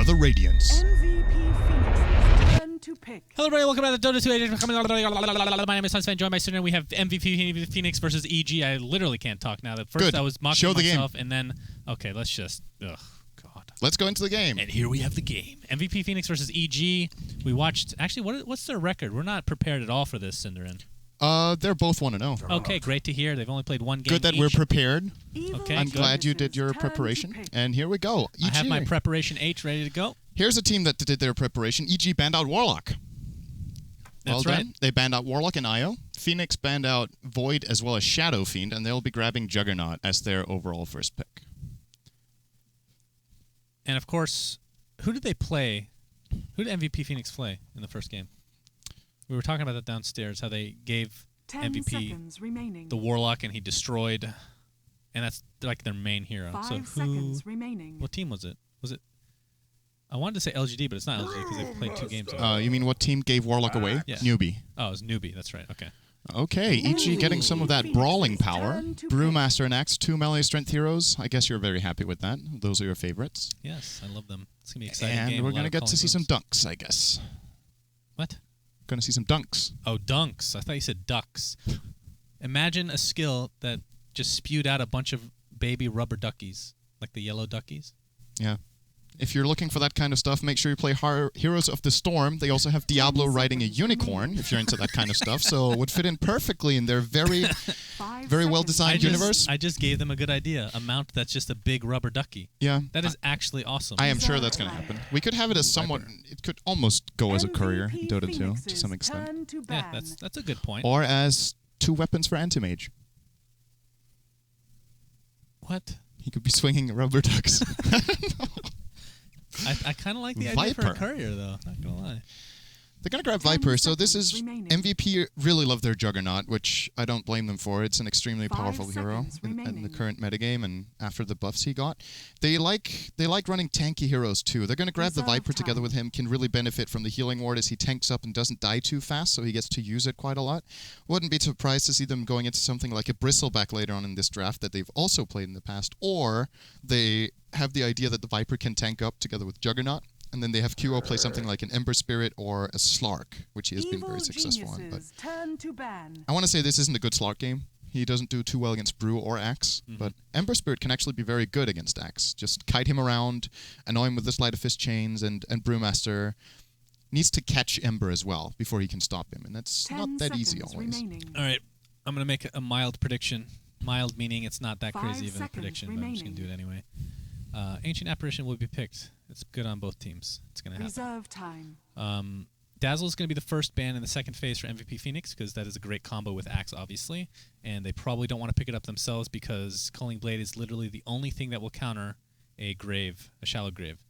another Radiance. MVP Phoenix's turn to pick. Hello everybody, welcome back to Dota 2. My name is SUNSfan, joined by syndereN. We have MVP Phoenix versus EG. I literally can't talk now. At first Good. I was mocking Show the myself, game. and then, okay, let's just, ugh, God. Let's go into the game. And here we have the game. MVP Phoenix versus EG. We watched, actually, what's their record? We're not prepared at all for this, syndereN. They're both 1-0. Okay, great to hear. They've only played one game Good that each. we're prepared. Okay, I'm good. glad you did your preparation. And here we go. EG. I have my preparation H ready to go. Here's a team that did their preparation. EG banned out Warlock. That's well right. done. They banned out Warlock and IO. Phoenix banned out Void as well as Shadow Fiend, and they'll be grabbing Juggernaut as their overall first pick. And of course, who did they play? Who did MVP Phoenix play in the first game? We were talking about that downstairs, how they gave 10 MVP seconds remaining. the Warlock and he destroyed, and that's like their main hero. 5 so who? seconds remaining. What team was it? Was it? I wanted to say LGD, but it's not LGD because they've played 2 games. Ago. You mean what team gave Warlock away? Yeah. Newbie. Oh, it was Newbie. That's right. Okay. Okay, EG getting some of that brawling power. Brewmaster and Axe, 2 melee strength heroes. I guess you're very happy with that. Those are your favorites. Yes, I love them. It's gonna be an exciting And game. we're going to get to see some dunks, I guess. What? Going to see some dunks. Oh, dunks. I thought you said ducks. Imagine a skill that just spewed out a bunch of baby rubber duckies, like the yellow duckies. Yeah. If you're looking for that kind of stuff, make sure you play Heroes of the Storm. They also have Diablo riding a unicorn, if you're into that kind of stuff. So it would fit in perfectly in their very well-designed universe. I just gave them a good idea. A mount that's just a big rubber ducky. Yeah. That is actually awesome. I am sure that's going to happen. We could have it as somewhat... It could almost go as a courier in Dota 2, to some extent. Yeah, that's a good point. Or as 2 weapons for Anti-Mage. What? He could be swinging rubber ducks. I don't know. I kind of like the idea for a courier, though. Not gonna lie. They're going to grab Viper, so this is... MVP really love their Juggernaut, which I don't blame them for. It's an extremely powerful hero in the current metagame and after the buffs he got. They like running tanky heroes, too. They're going to grab the Viper together with him, can really benefit from the healing ward as he tanks up and doesn't die too fast, so he gets to use it quite a lot. Wouldn't be surprised to see them going into something like a Bristleback later on in this draft that they've also played in the past, or they have the idea that the Viper can tank up together with Juggernaut, and then they have QO play something like an Ember Spirit or a Slark, which he has been very successful on. But I want to say this isn't a good Slark game. He doesn't do too well against Brew or Axe, but Ember Spirit can actually be very good against Axe. Just kite him around, annoy him with the Sleight of Fist chains, and Brewmaster needs to catch Ember as well before he can stop him, and that's not that easy always. All right, I'm going to make a mild prediction. Mild meaning it's not that crazy of a prediction, but I'm just going to do it anyway. Ancient Apparition will be picked. It's good on both teams. It's going to happen. Reserve time. Dazzle is going to be the first ban in the second phase for MVP Phoenix because that is a great combo with Axe, obviously. And they probably don't want to pick it up themselves because Culling Blade is literally the only thing that will counter a grave, a shallow grave.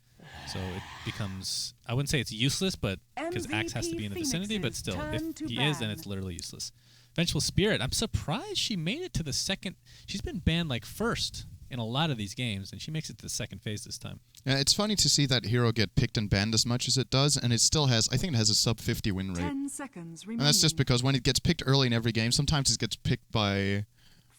So it becomes, I wouldn't say it's useless, but because Axe has to be in the vicinity, but still, if he is, then it's literally useless. Vengeful Spirit, I'm surprised she made it to the second. She's been banned like first in a lot of these games, and she makes it to the second phase this time. Yeah, it's funny to see that hero get picked and banned as much as it does, and it still has, I think it has a sub-50 win rate. 10 seconds remaining. And that's just because when it gets picked early in every game, sometimes it gets picked by...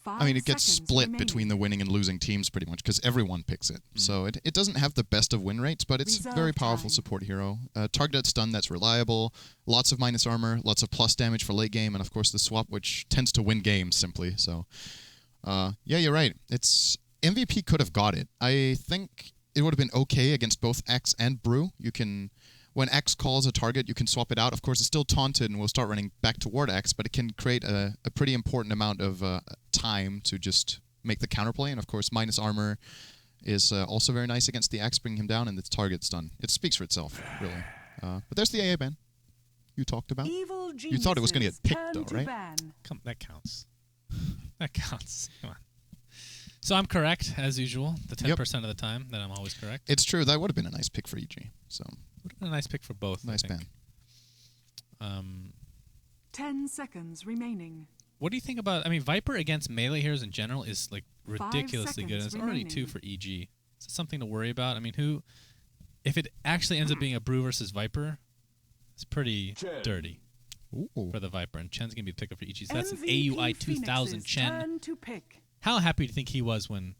I mean, it gets split between the winning and losing teams pretty much, because everyone picks it. So it doesn't have the best of win rates, but it's a very powerful support hero. Targeted stun that's reliable, lots of minus armor, lots of plus damage for late game, and of course the swap, which tends to win games simply. So, yeah, you're right. MVP could have got it. I think it would have been okay against both Axe and Brew. You can, when Axe calls a target, you can swap it out. Of course, it's still taunted and will start running back toward Axe, but it can create a pretty important amount of time to just make the counterplay. And of course, minus armor is also very nice against the Axe, bringing him down, and its target's done. It speaks for itself, really. But there's the AA ban you talked about. You thought it was going to get picked, though, right? That counts. That counts. Come on. So I'm correct, as usual, the 10% of the time that I'm always correct. It's true. That would have been a nice pick for EG. So would have been a nice pick for both. Nice ban. 10 seconds remaining. What do you think about... I mean, Viper against melee heroes in general is like ridiculously good. And it's already 2 for EG. Is it something to worry about? I mean, if it actually ends up being a Brew versus Viper, it's pretty dirty for the Viper. And Chen's going to be picked up for EG. So that's an AUI 2000 Chen. How happy do you think he was when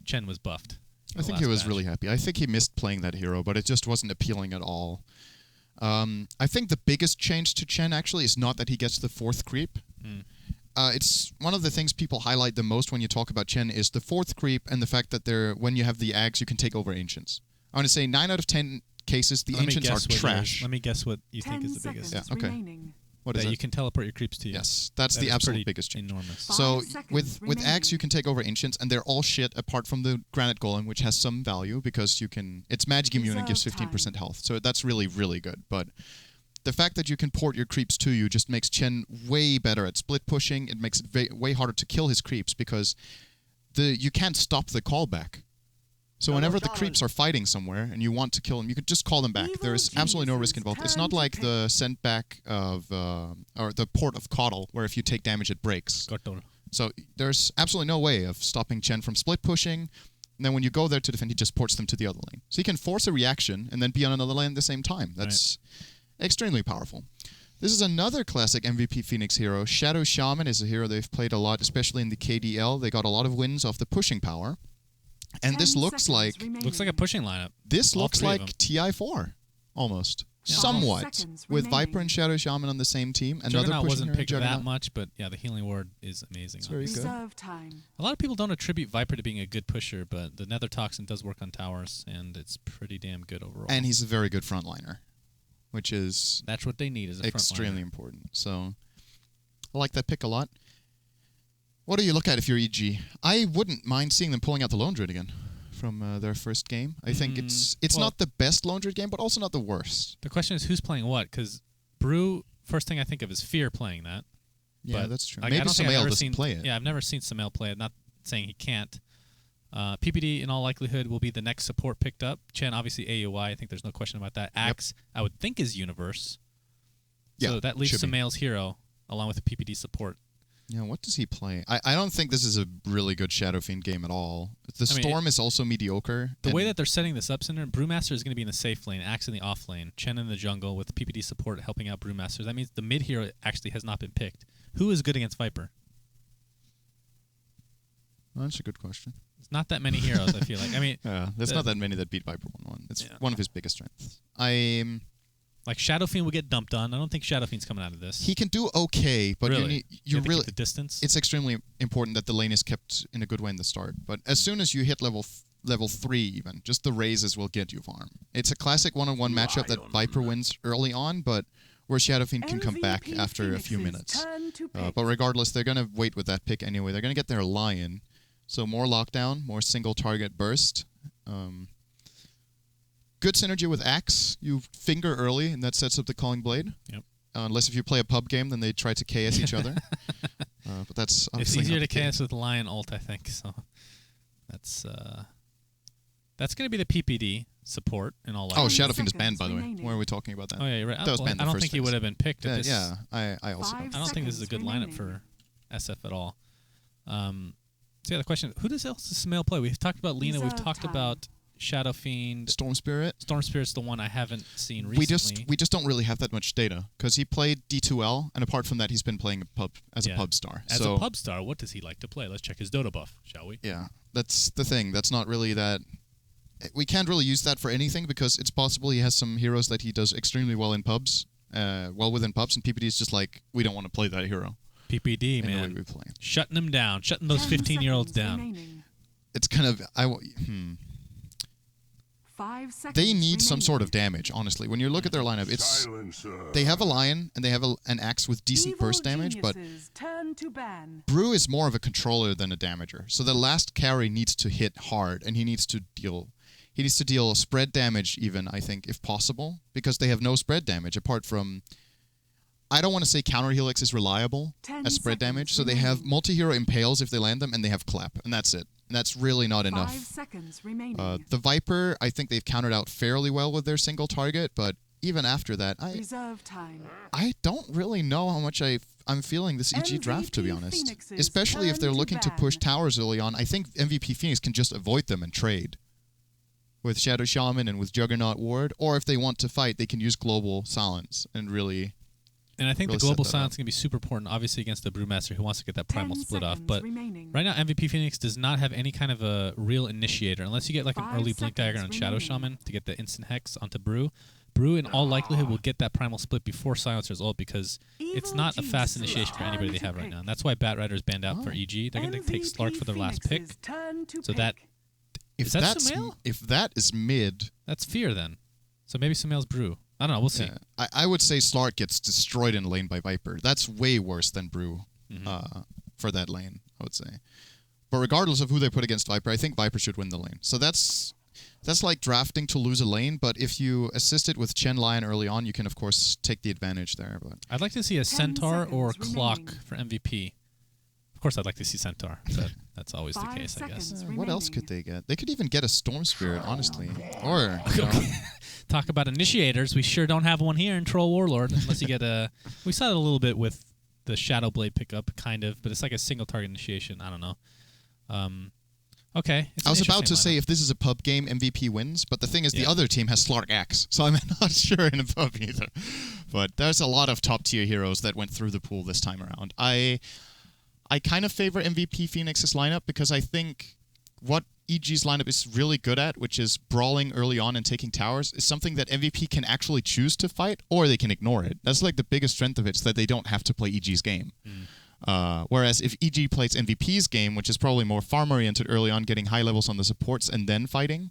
Chen was buffed? I think he was really happy. I think he missed playing that hero, but it just wasn't appealing at all. I think the biggest change to Chen actually is not that he gets the 4th creep. It's one of the things people highlight the most when you talk about Chen is the 4th creep and the fact that when you have the Ags, you can take over Ancients. I want to say 9 out of 10 cases, the Ancients are trash. Let me guess what you think is the biggest. Yeah, okay. What is that it? you can teleport your creeps to you. Yes, that's the absolute biggest change. Enormous. So with Ags, you can take over Ancients, and they're all shit apart from the Granite Golem, which has some value because you can. It's magic immune and gives 15% health, so that's really, really good. But the fact that you can port your creeps to you just makes Chen way better at split pushing. It makes it way harder to kill his creeps because you can't stop the callback. So whenever the creeps are fighting somewhere and you want to kill them, you can just call them back. There's absolutely no risk involved. It's not like the send back of, or the port of Coddle, where if you take damage, it breaks. So there's absolutely no way of stopping Chen from split pushing. And then when you go there to defend, he just ports them to the other lane. So he can force a reaction and then be on another lane at the same time. That's extremely powerful. This is another classic MVP Phoenix hero. Shadow Shaman is a hero they've played a lot, especially in the KDL. They got a lot of wins off the pushing power. And this looks like a pushing lineup. This looks like TI4 almost, somewhat, with Viper and Shadow Shaman on the same team. Juggernaut wasn't picked that much, but yeah, the healing ward is amazing. It's very good. A lot of people don't attribute Viper to being a good pusher, but the Nether Toxin does work on towers, and it's pretty damn good overall. And he's a very good frontliner, which is that's what they need as a extremely important. So I like that pick a lot. What do you look at if you're EG? I wouldn't mind seeing them pulling out the Lone Druid again from their first game. I think it's not the best Lone Druid game, but also not the worst. The question is who's playing what? Because Brew, first thing I think of is Fear playing that. Yeah, that's true. Maybe Samael doesn't play it. Yeah, I've never seen Samael play it. Not saying he can't. PPD, in all likelihood, will be the next support picked up. Chen, obviously AUI. I think there's no question about that. Axe, I would think, is Universe. So that leaves Samael's hero along with the PPD support. Yeah, what does he play? I don't think this is a really good Shadow Fiend game at all. The Storm is also mediocre. The way that they're setting this up, Cinder, Brewmaster is going to be in the safe lane, Axe in the off lane, Chen in the jungle with PPD support helping out Brewmaster. That means the mid hero actually has not been picked. Who is good against Viper? Well, that's a good question. It's not that many heroes, I feel like. I mean, there's not that many that beat Viper 1-1. It's one of his biggest strengths. Like Shadow Fiend will get dumped on. I don't think Shadow Fiend's coming out of this. He can do okay, but you really keep the distance. It's extremely important that the lane is kept in a good way in the start. But as soon as you hit level 3, even just the raises will get you farm. It's a classic one-on-one matchup that Viper wins early on, but where Shadow Fiend can come back after a few minutes. But regardless, they're gonna wait with that pick anyway. They're gonna get their Lion, so more lockdown, more single target burst. Good synergy with Axe. You finger early, and that sets up the Calling Blade. Yep. Unless if you play a pub game, then they try to KS each other. But that's obviously it's easier to KS with Lion ult, I think. So that's going to be the PPD support in all likelihood. Oh, Shadow Fiend is banned, by the way. Why are we talking about that? Oh yeah, you're right. That was banned I don't think he would have been picked. At this. Yeah, I also. I don't think this is a good lineup for SF at all. So yeah, the question: who else does Samael play? We've talked about Lina. We've talked about Shadow Fiend. Storm Spirit. Storm Spirit's the one I haven't seen recently. We just don't really have that much data because he played D2L, and apart from that, he's been playing a pub star. As a pub star, what does he like to play? Let's check his Dota buff, shall we? Yeah, that's the thing. That's not really that. We can't really use that for anything because it's possible he has some heroes that he does extremely well in pubs, well within pubs, and PPD is just like, we don't want to play that hero. PPD, man. The way we play. Shutting them down. Shutting those 15-year-olds down. Remaining. It's kind of... 5 seconds They need some remaining. sort of damage, honestly. When you look at their lineup, they have a Lion and they have an Axe with decent Evil burst damage, but turn to ban. Brew is more of a controller than a damager. So the last carry needs to hit hard, and he needs to deal spread damage even, I think, if possible, because they have no spread damage apart from... I don't want to say counter helix is reliable as spread damage, so they have multi-hero impales if they land them, and they have clap, and that's it. And that's really not enough. 5 seconds remaining. The Viper, I think they've countered out fairly well with their single target, but even after that, Reserve time. I don't really know how much I'm feeling this EG draft, to be honest. Phoenixes Especially if they're turn to looking to ban. push towers early on. I think MVP Phoenix can just avoid them and trade with Shadow Shaman and with Juggernaut Ward, or if they want to fight, they can use Global Silence and really And I think really the global set that silence up. is going to be super important, obviously, against the Brewmaster who wants to get that 10 primal split off. seconds But remaining. right now, MVP Phoenix does not have any kind of a real initiator, unless you get like an 5 early Blink Dagger on seconds Shadow remaining. Shaman to get the instant Hex onto Brew. Brew, in all likelihood, will get that primal split before Silencer's ult because it's Evil not a fast Jesus, initiation for anybody they turn have to right now. pick. And that's why Bat Rider is banned out for Oh. EG. They're going to take MVP Slark for their last pick. Phoenix's turn to So pick. that If Is that that's Sumail? if that is mid, that's Fear then. So maybe Sumail's Brew. I don't know. We'll see. yeah, I would say Slark gets destroyed in lane by Viper. That's way worse than Brew for that lane, I would say. But regardless of who they put against Viper, I think Viper should win the lane. So that's like drafting to lose a lane, but if you assist it with Chen Lion early on, you can, of course, take the advantage there. But I'd like to see a 10 Centaur or a seconds Clock remaining. for MVP. Of course, I'd like to see Centaur. But that's always the 5 case, I guess. seconds. what else could remaining. they get? They could even get a Storm Spirit, honestly. Or, you know, Talk about initiators. We sure don't have one here in Troll Warlord, unless you get a... We saw it a little bit with the Shadow Blade pickup, kind of, but it's like a single target initiation. I don't know. Okay. It's I an was about to interesting say lineup. if this is a pub game, MVP wins, but the thing is the Yeah. other team has Slark X, so I'm not sure in a pub either. But there's a lot of top-tier heroes that went through the pool this time around. I kind of favor MVP Phoenix's lineup because I think what EG's lineup is really good at, which is brawling early on and taking towers, is something that MVP can actually choose to fight, or they can ignore it. That's like the biggest strength of it, is that they don't have to play EG's game. Whereas if EG plays MVP's game, which is probably more farm-oriented early on, getting high levels on the supports and then fighting,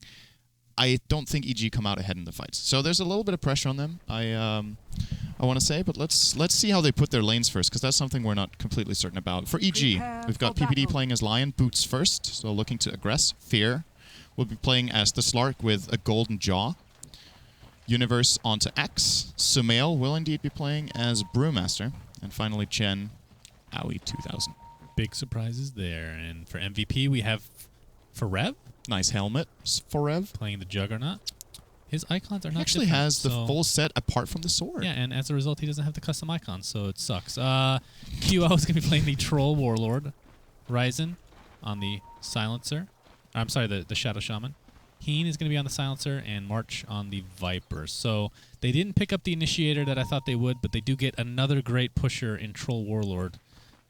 I don't think EG come out ahead in the fights. So there's a little bit of pressure on them, I want to say, but let's see how they put their lanes first, because that's something we're not completely certain about. For EG, Prepare we've got for PPD battle. playing as Lion, Boots first, so looking to aggress. Fear will be playing as the Slark with a Golden Jaw. Universe onto X. Sumail will indeed be playing as Brewmaster. And finally, Chen, Aoi 2000. Big surprises there. And for MVP, we have Forev Nice helmet for Rev. playing the Juggernaut. His icons are He not actually different, has the so- full set apart from the sword. Yeah, and as a result, he doesn't have the custom icons, so it sucks. QO is going to be playing the Troll Warlord. Ryzen on the Silencer. I'm sorry, the Shadow Shaman. Heen is going to be on the Silencer, and March on the Viper. So they didn't pick up the Initiator that I thought they would, but they do get another great pusher in Troll Warlord.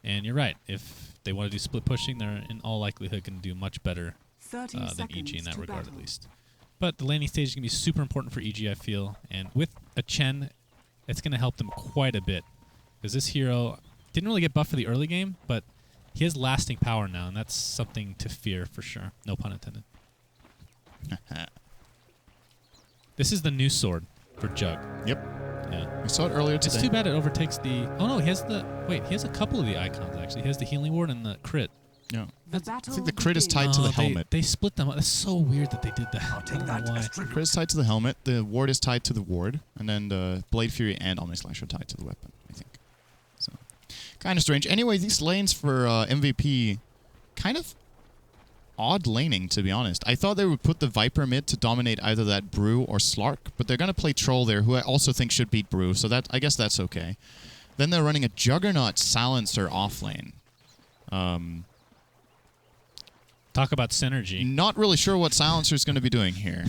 And you're right. If they want to do split pushing, they're in all likelihood going to do much better 30 than seconds EG in that to regard, battle. at least. But the laning stage is going to be super important for EG, I feel. And with a Chen, it's going to help them quite a bit. Because this hero didn't really get buffed for the early game, but he has lasting power now, and that's something to fear for sure. No pun intended. This is the new sword for Jug. Yep. Yeah. We saw it earlier It's today. too bad it overtakes the... Oh, no, he has the... Wait, he has a couple of the icons, actually. He has the Healing Ward and the crit. Yeah. The I battle think the crit is begins. tied to the Oh, helmet. They split them up. That's so weird that they did that. I don't know why. The crit is tied to the helmet. The ward is tied to the ward. And then the Blade Fury and Omnislash are tied to the weapon, I think. So, kind of strange. Anyway, these lanes for MVP, kind of odd laning, to be honest. I thought they would put the Viper mid to dominate either that Brew or Slark, but they're going to play Troll there, who I also think should beat Brew, so that I guess that's okay. Then they're running a Juggernaut Silencer off lane. Talk about synergy. Not really sure what Silencer's going to be doing here.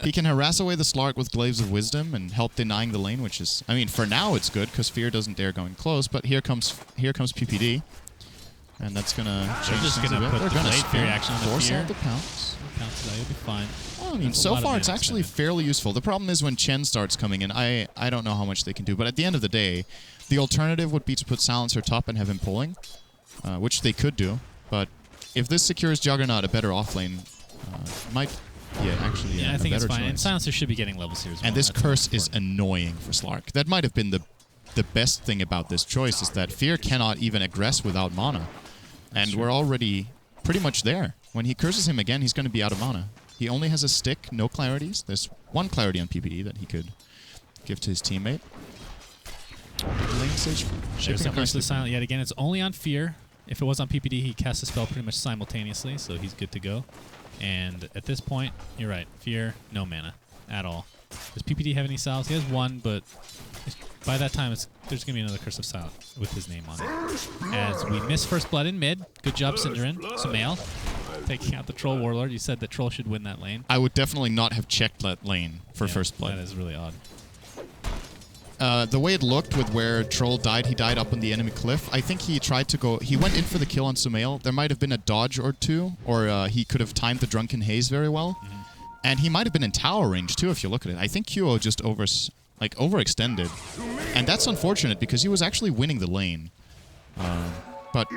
He can harass away the Slark with Glaives of Wisdom and help denying the lane, which is, I mean, for now it's good because Fear doesn't dare going close. But here comes PPD, and that's going to change just things a gonna bit. put They're the gonna Blade spin, Fury action on the force Fear. out the pounce. Counts that, you'll be fine. Well, I mean, That's a so lot of far mana it's actually spending. fairly useful. The problem is when Chen starts coming in, I don't know how much they can do. But at the end of the day, the alternative would be to put Silencer top and have him pulling, which they could do. But if this secures Juggernaut a better offlane, might, actually, Yeah, I a think it's better fine. And choice. Silencer should be getting levels here as well. And this That's curse is important. annoying for Slark. That might have been the best thing about this choice, is that Fear cannot even aggress without mana. And we're already pretty much there. When he curses him again, he's going to be out of mana. He only has a stick, no clarities. There's one clarity on PPD that he could give to his teammate. Lane stage There's shaping the up curse of nicely. the silent. Yet again, it's only on Fear. If it was on PPD, he casts a spell pretty much simultaneously, so he's good to go. And at this point, you're right. Fear, no mana at all. Does PPD have any salves? He has one, but by that time, there's going to be another Curse of Silent with his name on it. As we miss First Blood in mid. Good job, syndereN. Sumail taking out the Troll Warlord. You said that Troll should win that lane. I would definitely not have checked that lane for Yeah, first blood. That is really odd. the way it looked with where Troll died, he died up on the enemy cliff. I think he tried to go... He went in for the kill on Sumail. There might have been a dodge or two, or he could have timed the Drunken Haze very well. And he might have been in tower range, too, if you look at it. I think QO just overextended. And that's unfortunate, because he was actually winning the lane. But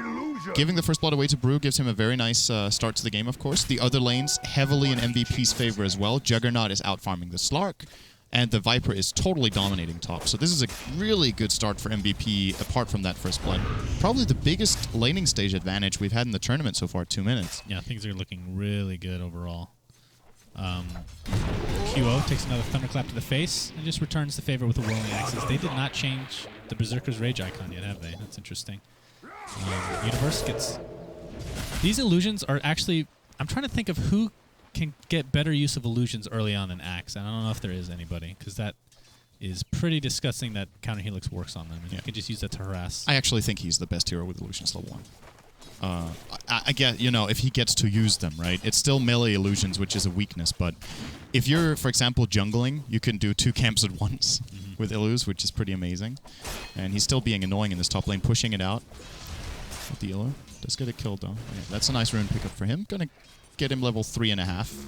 giving the first blood away to Brew gives him a very nice start to the game, of course. The other lanes heavily in MVP's favor as well. Juggernaut is out-farming the Slark, and the Viper is totally dominating top. So this is a really good start for MVP, apart from that first blood. Probably the biggest laning stage advantage we've had in the tournament so far, 2 minutes. Yeah, things are looking really good overall. QO takes another Thunderclap to the face and just returns the favor with the Whirling Axes. They did not change the Berserker's Rage icon yet, have they? That's interesting. Universe gets... These illusions are actually... I'm trying to think of who can get better use of illusions early on than Axe, and I don't know if there is anybody, because that is pretty disgusting that Counter Helix works on them, and you can just use that to harass. I actually think he's the best hero with illusions level 1. I get, you know, if he gets to use them, right? It's still melee illusions, which is a weakness, but if you're, for example, jungling, you can do 2 camps at once with illus, which is pretty amazing. And he's still being annoying in this top lane, pushing it out. With the illu. Does get it killed, though. Yeah, that's a nice rune pickup for him. Gonna get him level 3.5.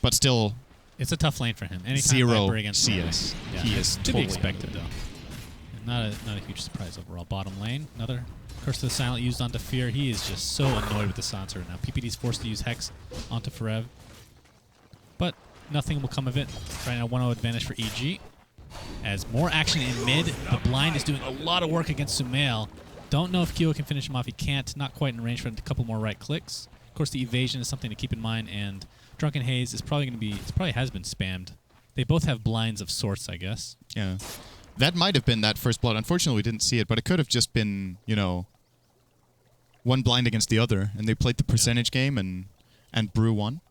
But still... It's a tough lane for him. Anytime 0 Viper against CS. Yeah, He is to totally be expected, though. And not a huge surprise overall. Bottom lane, another Curse of the Silent used onto Fear. He is just so annoyed with the Sansa right now. PPD's forced to use Hex onto Forev. But nothing will come of it. Right now, 1-0 advantage for EG. As more action in mid, the blind is doing a lot of work against Sumail. Don't know if Kyo can finish him off. He can't. Not quite in range for a couple more right clicks. Of course, the evasion is something to keep in mind, and Drunken Haze is probably going to be... It probably has been spammed. They both have blinds of sorts, I guess. Yeah. That might have been that first blood. Unfortunately, we didn't see it, but it could have just been, you know, one blind against the other, and they played the percentage game, and Brew won.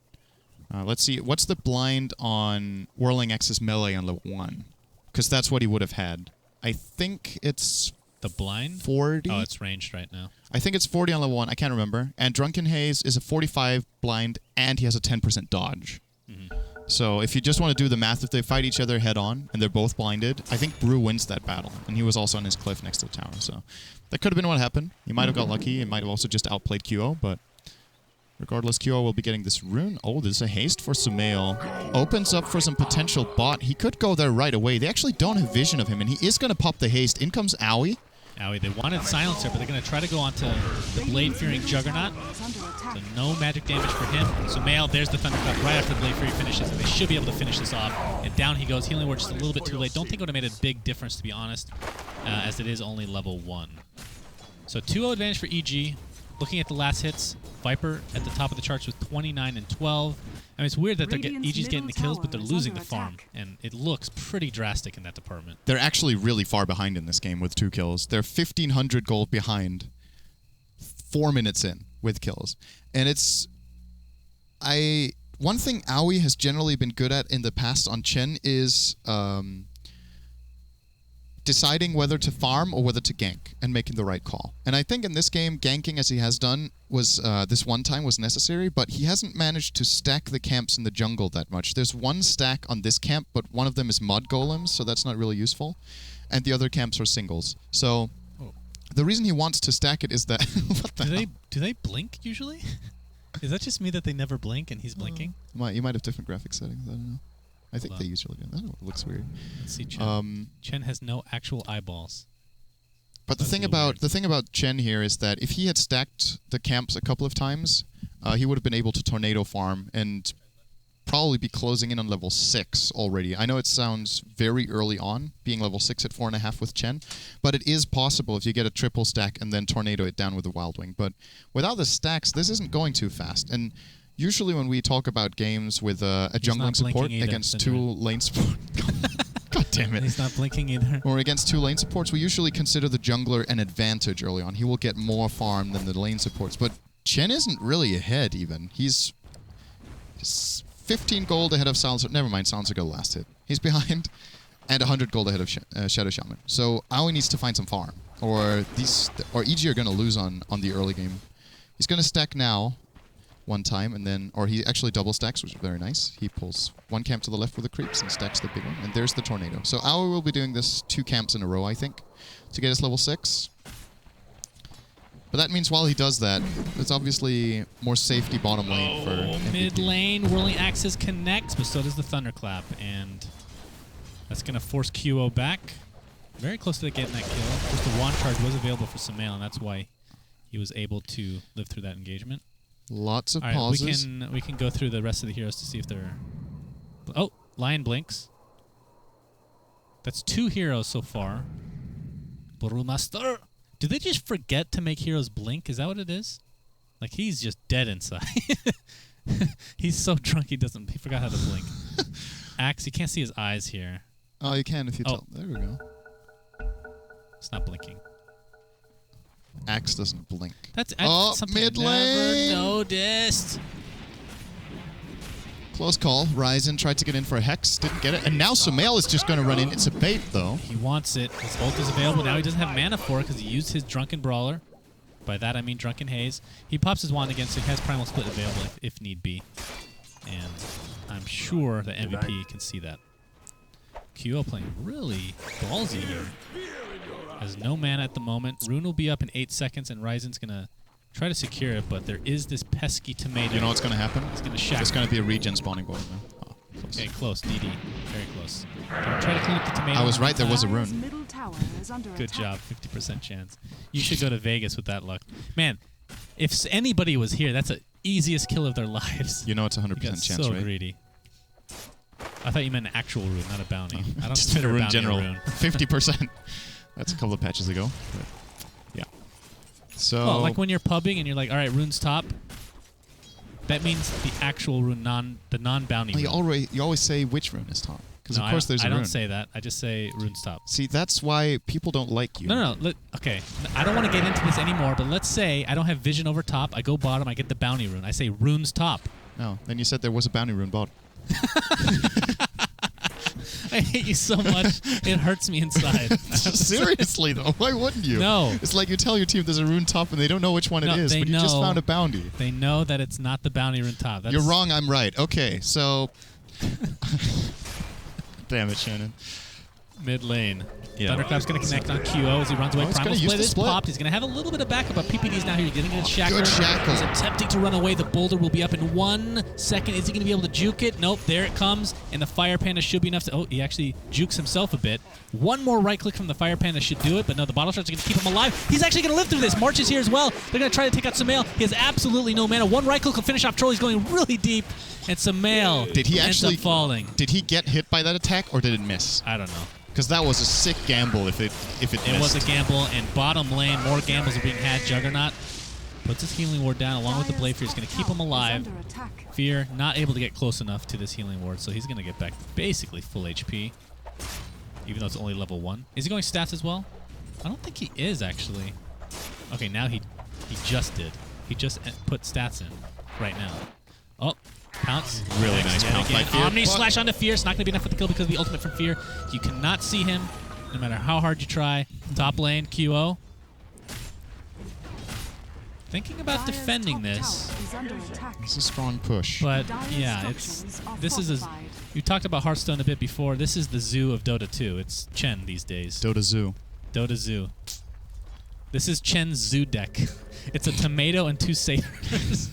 Let's see. What's the blind on Whirling Axis melee on level 1? Because that's what he would have had. I think it's... The blind? 40? Oh, it's ranged right now. I think it's 40 on level 1. I can't remember. And Drunken Haze is a 45 blind, and he has a 10% dodge. So if you just want to do the math, if they fight each other head-on, and they're both blinded, I think Brew wins that battle. And he was also on his cliff next to the tower. So that could have been what happened. He might have got lucky. He might have also just outplayed QO, but... Regardless, QO will be getting this rune. Oh, there's a haste for Sumail. Opens up for some potential bot. He could go there right away. They actually don't have vision of him, and he is going to pop the haste. In comes Owie. Owie, they wanted Silencer, but they're going to try to go onto the Blade-fearing Juggernaut. So no magic damage for him. Sumail, there's the Thunderclap right after the Blade-fearing finishes, and they should be able to finish this off. And down he goes. Healing Word just a little bit too late. Don't think it would have made a big difference, to be honest, as it is only level 1. So 2-0 advantage for EG. Looking at the last hits, Viper at the top of the charts with 29 and 12. I mean, it's weird that EG's getting the kills, but they're losing the farm. And it looks pretty drastic in that department. They're actually really far behind in this game with 2 kills. They're 1,500 gold behind 4 minutes in with kills. And it's... One thing Owie has generally been good at in the past on Chen is... deciding whether to farm or whether to gank and making the right call. And I think in this game, ganking as he has done was this one time was necessary, but he hasn't managed to stack the camps in the jungle that much. There's one stack on this camp, but one of them is mud golems, so that's not really useful. And the other camps are singles. So the reason he wants to stack it is that... what the hell? Do they blink usually? Is that just me that they never blink and he's blinking? You might have different graphic settings, I don't know. I think they usually do. I don't know, it looks weird. Let's see Chen. Chen has no actual eyeballs. But the thing about Chen here is that if he had stacked the camps a couple of times, he would have been able to tornado farm and probably be closing in on level 6 already. I know it sounds very early on, being level 6 at 4.5 with Chen, but it is possible if you get a triple stack and then tornado it down with the Wild Wing. But without the stacks, this isn't going too fast. And usually when we talk about games with a jungling support against 2 lane support... God damn it. He's not blinking either. Or against 2 lane supports, we usually consider the jungler an advantage early on. He will get more farm than the lane supports. But Chen isn't really ahead even. He's 15 gold ahead of Silencer. Never mind, Silencer got the last hit. He's behind. And 100 gold ahead of Shadow Shaman. So Aoi needs to find some farm. Or EG are going to lose on the early game. He's going to stack now. one time, and then, or he actually double stacks, which is very nice. He pulls one camp to the left with the creeps and stacks the big one, and there's the tornado. So Aoi will be doing this 2 camps in a row, I think, to get his level 6. But that means while he does that, there's obviously more safety bottom lane for MVP. Mid lane, Whirling Axes connects, but so does the Thunderclap, and that's going to force QO back. Very close to getting that kill. Just the wand charge was available for Sumail, and that's why he was able to live through that engagement. Lots of All right, pauses. we can go through the rest of the heroes to see if they're... Oh, Lion blinks. That's 2 heroes so far. Brewmaster. Do they just forget to make heroes blink? Is that what it is? Like, he's just dead inside. He's so drunk he forgot how to blink. Axe, you can't see his eyes here. Oh, you can if you tell. There we go. It's not blinking. Axe doesn't blink. That's something mid I lane. never noticed. Close call. Ryzen tried to get in for a Hex, didn't get it. And now Sumail is just going to run in. It's a bait, though. He wants it. His ult is available. Now he doesn't have mana for it because he used his Drunken Brawler. By that, I mean Drunken Haze. He pops his wand again, so he has Primal Split available if need be. And I'm sure that MVP can see that. QO playing really ballsy here. Has no mana at the moment. Rune will be up in 8 seconds, and Ryzen's going to try to secure it, but there is this pesky tomato. You know what's going to happen? It's going to shack. There's going to be a regen spawning bottom now. Oh, close. Okay, close. DD. Very close. Try to clean up the tomato. I was right. There was a Dire's rune. middle tower is under Good attack. job. 50% chance. You should go to Vegas with that luck. Man, if anybody was here, that's the easiest kill of their lives. You know it's 100% You got chance, so right? greedy. I thought you meant an actual rune, not a bounty. I don't Just meant consider a rune bounty general. a rune. 50%. That's a couple of patches ago. But yeah. So. Well, like when you're pubbing and you're like, all right, rune's top. That means the actual rune, the non-bounty rune. You always say which rune is top. Because No, of course there's a I rune. don't say that. I just say rune's top. See, that's why people don't like you. No. Okay, I don't want to get into this anymore, but let's say I don't have vision over top. I go bottom. I get the bounty rune. I say rune's top. No. Then you said there was a bounty rune bottom. I hate you so much. It hurts me inside. Seriously, though. Why wouldn't you? No. It's like you tell your team there's a rune top and they don't know which one No, it is, they but you just know. found a bounty. They know that it's not the bounty rune top. That's You're wrong, I'm right. Okay, so... Damn it, Shannon. Mid lane. Yeah. Thunderclap's going to connect on QO as he runs away. he's Primal gonna use Split the is split. popped. He's going to have a little bit of backup, but PPD's now here. He's getting a shackle. Good shackle. He's attempting to run away. The boulder will be up in 1 second. Is he going to be able to juke it? Nope. There it comes. And the Fire Panda should be enough to... Oh, he actually jukes himself a bit. One more right click from the Fire Panda should do it, but no, the Bottle Shards are going to keep him alive. He's actually going to live through this. March is here as well. They're going to try to take out Sumail. He has absolutely no mana. One right click will finish off Troll. He's going really deep. And Sumail Did he ends actually up falling. Did he get hit by that attack, or did it miss? I don't know. Because that was a sick gamble if it It missed. was a gamble, and bottom lane, more gambles are being had. Juggernaut puts his healing ward down along with the Blade Fear. He's going to keep him alive. Under attack. Fear not able to get close enough to this healing ward, so he's going to get back basically full HP, even though it's only level 1. Is he going stats as well? I don't think he is, actually. Okay, now he just did. He just put stats in right now. Oh, pounce. Really nice Yet pounce by again. Fear. Omni but- slash onto Fear. It's not going to be enough for the kill because of the ultimate from Fear. You cannot see him no matter how hard you try. Top lane, QO. Thinking about Dire's defending top this, tower is under attack. It's a strong push. but Dire's yeah, it's structures are this is a. fortified. You talked about Hearthstone a bit before. This is the zoo of Dota 2. It's Chen these days. Dota Zoo. Dota Zoo. This is Chen's zoo deck. It's a tomato and 2 satyrs.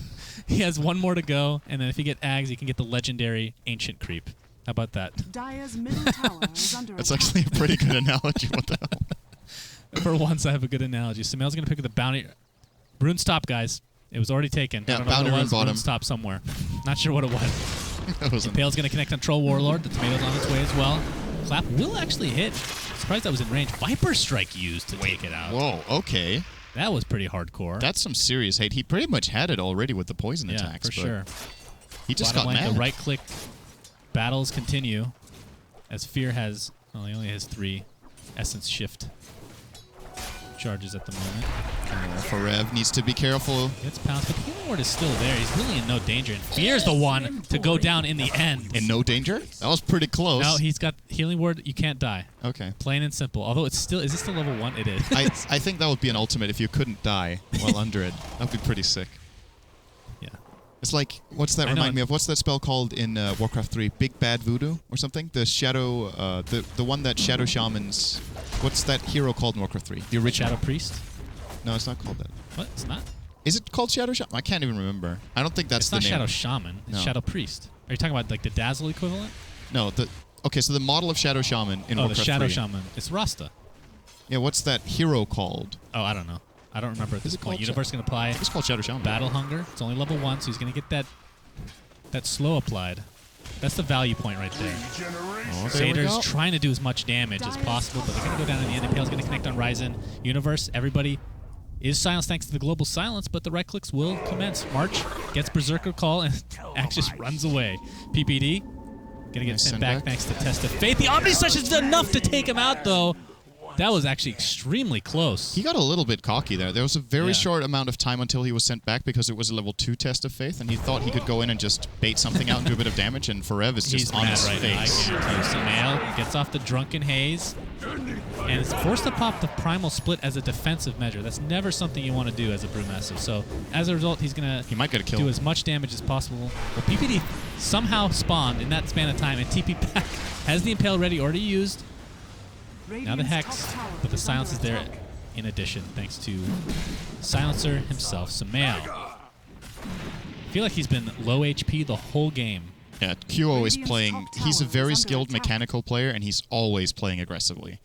He has 1 more to go, and then if you get Ags, you can get the legendary Ancient Creep. How about that? Dire's middle tower is under That's attack. actually a pretty good analogy. What the hell? For once, I have a good analogy. Sumail's going to pick up the bounty. Rune stop, guys. It was already taken. Yeah, I don't know bounty what it rune was. bottom. Rune stop somewhere. Not sure what it was. That was Impale's going to connect on Troll Warlord. The tomato's on its way as well. Clap will actually hit. Surprised that was in range. Viper Strike used to take it out. Whoa, okay. That was pretty hardcore. That's some serious hate. He pretty much had it already with the poison yeah, attacks. for but sure. He just Bottom got lane, mad. the right-click battles continue as Fear has, well, he only has 3 Essence Shift charges at the moment. Forev needs to be careful. Gets pounced, but the healing ward is still there. He's really in no danger, and Fear's the one to go down in the end. In no danger? That was pretty close. No, he's got healing ward. You can't die. Okay. Plain and simple. Although it's still, is it still level 1? It is. I think that would be an ultimate if you couldn't die while under it. That would be pretty sick. Yeah. It's like, what's that I know. remind me of? What's that spell called in Warcraft 3? Big Bad Voodoo or something? The Shadow, the one that Shadow Shamans... What's that hero called in Warcraft 3? The original. Shadow Priest? No, it's not called that. What? It's not? Is it called Shadow Shaman? I can't even remember. I don't think that's It's the not name. Shadow Shaman. It's No. Shadow Priest. Are you talking about like the Dazzle equivalent? No, okay, so the model of Shadow Shaman in Oh, the Warcraft Shadow 3. Shaman. It's Rasta. Yeah, what's that hero called? Oh, I don't know. I don't remember at this it point. called Universe going to apply It's called Shadow Shaman. Battle Hunger. It's only level 1, so he's going to get that slow applied. That's the value point right there. Oh, there we Crusaders go. trying to do as much damage as possible, but they're going to go down in the end. Impale's going to connect on Ryzen. Universe, everybody is silenced thanks to the global silence, but the right clicks will commence. March gets Berserker Call, and Axe just runs away. PPD going to get Nice sent send back back. thanks to Test of Faith. The Omni Slash is enough to take him out, though. That was actually extremely close. He got a little bit cocky there. There was a very Yeah. short amount of time until he was sent back because it was a level 2 test of faith, and he thought he could go in and just bait something out and do a bit of damage, and Forev is He's just on mad his right now, I face. guarantee you. Samael gets off the Drunken Haze and is forced to pop the Primal Split as a defensive measure. That's never something you want to do as a Brewmaster. So as a result, he's going He to might get a kill. do as much damage as possible. Well, PPD somehow spawned in that span of time and TP back. Has the Impale ready, already used. Now the Hex, but the Silence is there in addition, thanks to Silencer himself, Samael. I feel like he's been low HP the whole game. Yeah, QO is playing... top He's a tower very is under skilled attack. mechanical player, and he's always playing aggressively.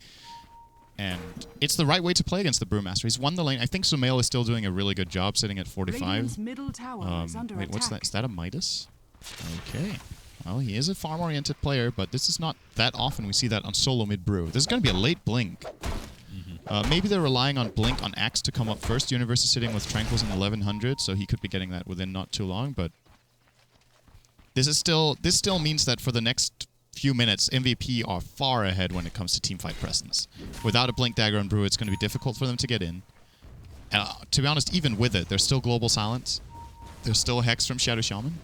And it's the right way to play against the Brewmaster. He's won the lane. I think Sumail is still doing a really good job sitting at 45. Radiant's middle tower is under Wait, what's that? attack. Is that a Midas? Okay. Well, he is a farm-oriented player, but this is not that often we see that on solo mid-brew. This is going to be a late Blink. Maybe they're relying on Blink on Axe to come up first. Universe is sitting with Tranquils in 1100, so he could be getting that within not too long, but this still means that for the next few minutes, MVP are far ahead when it comes to teamfight presence. Without a Blink Dagger on Brew, it's going to be difficult for them to get in. To be honest, even with it, there's still Global Silence. There's still a Hex from Shadow Shaman.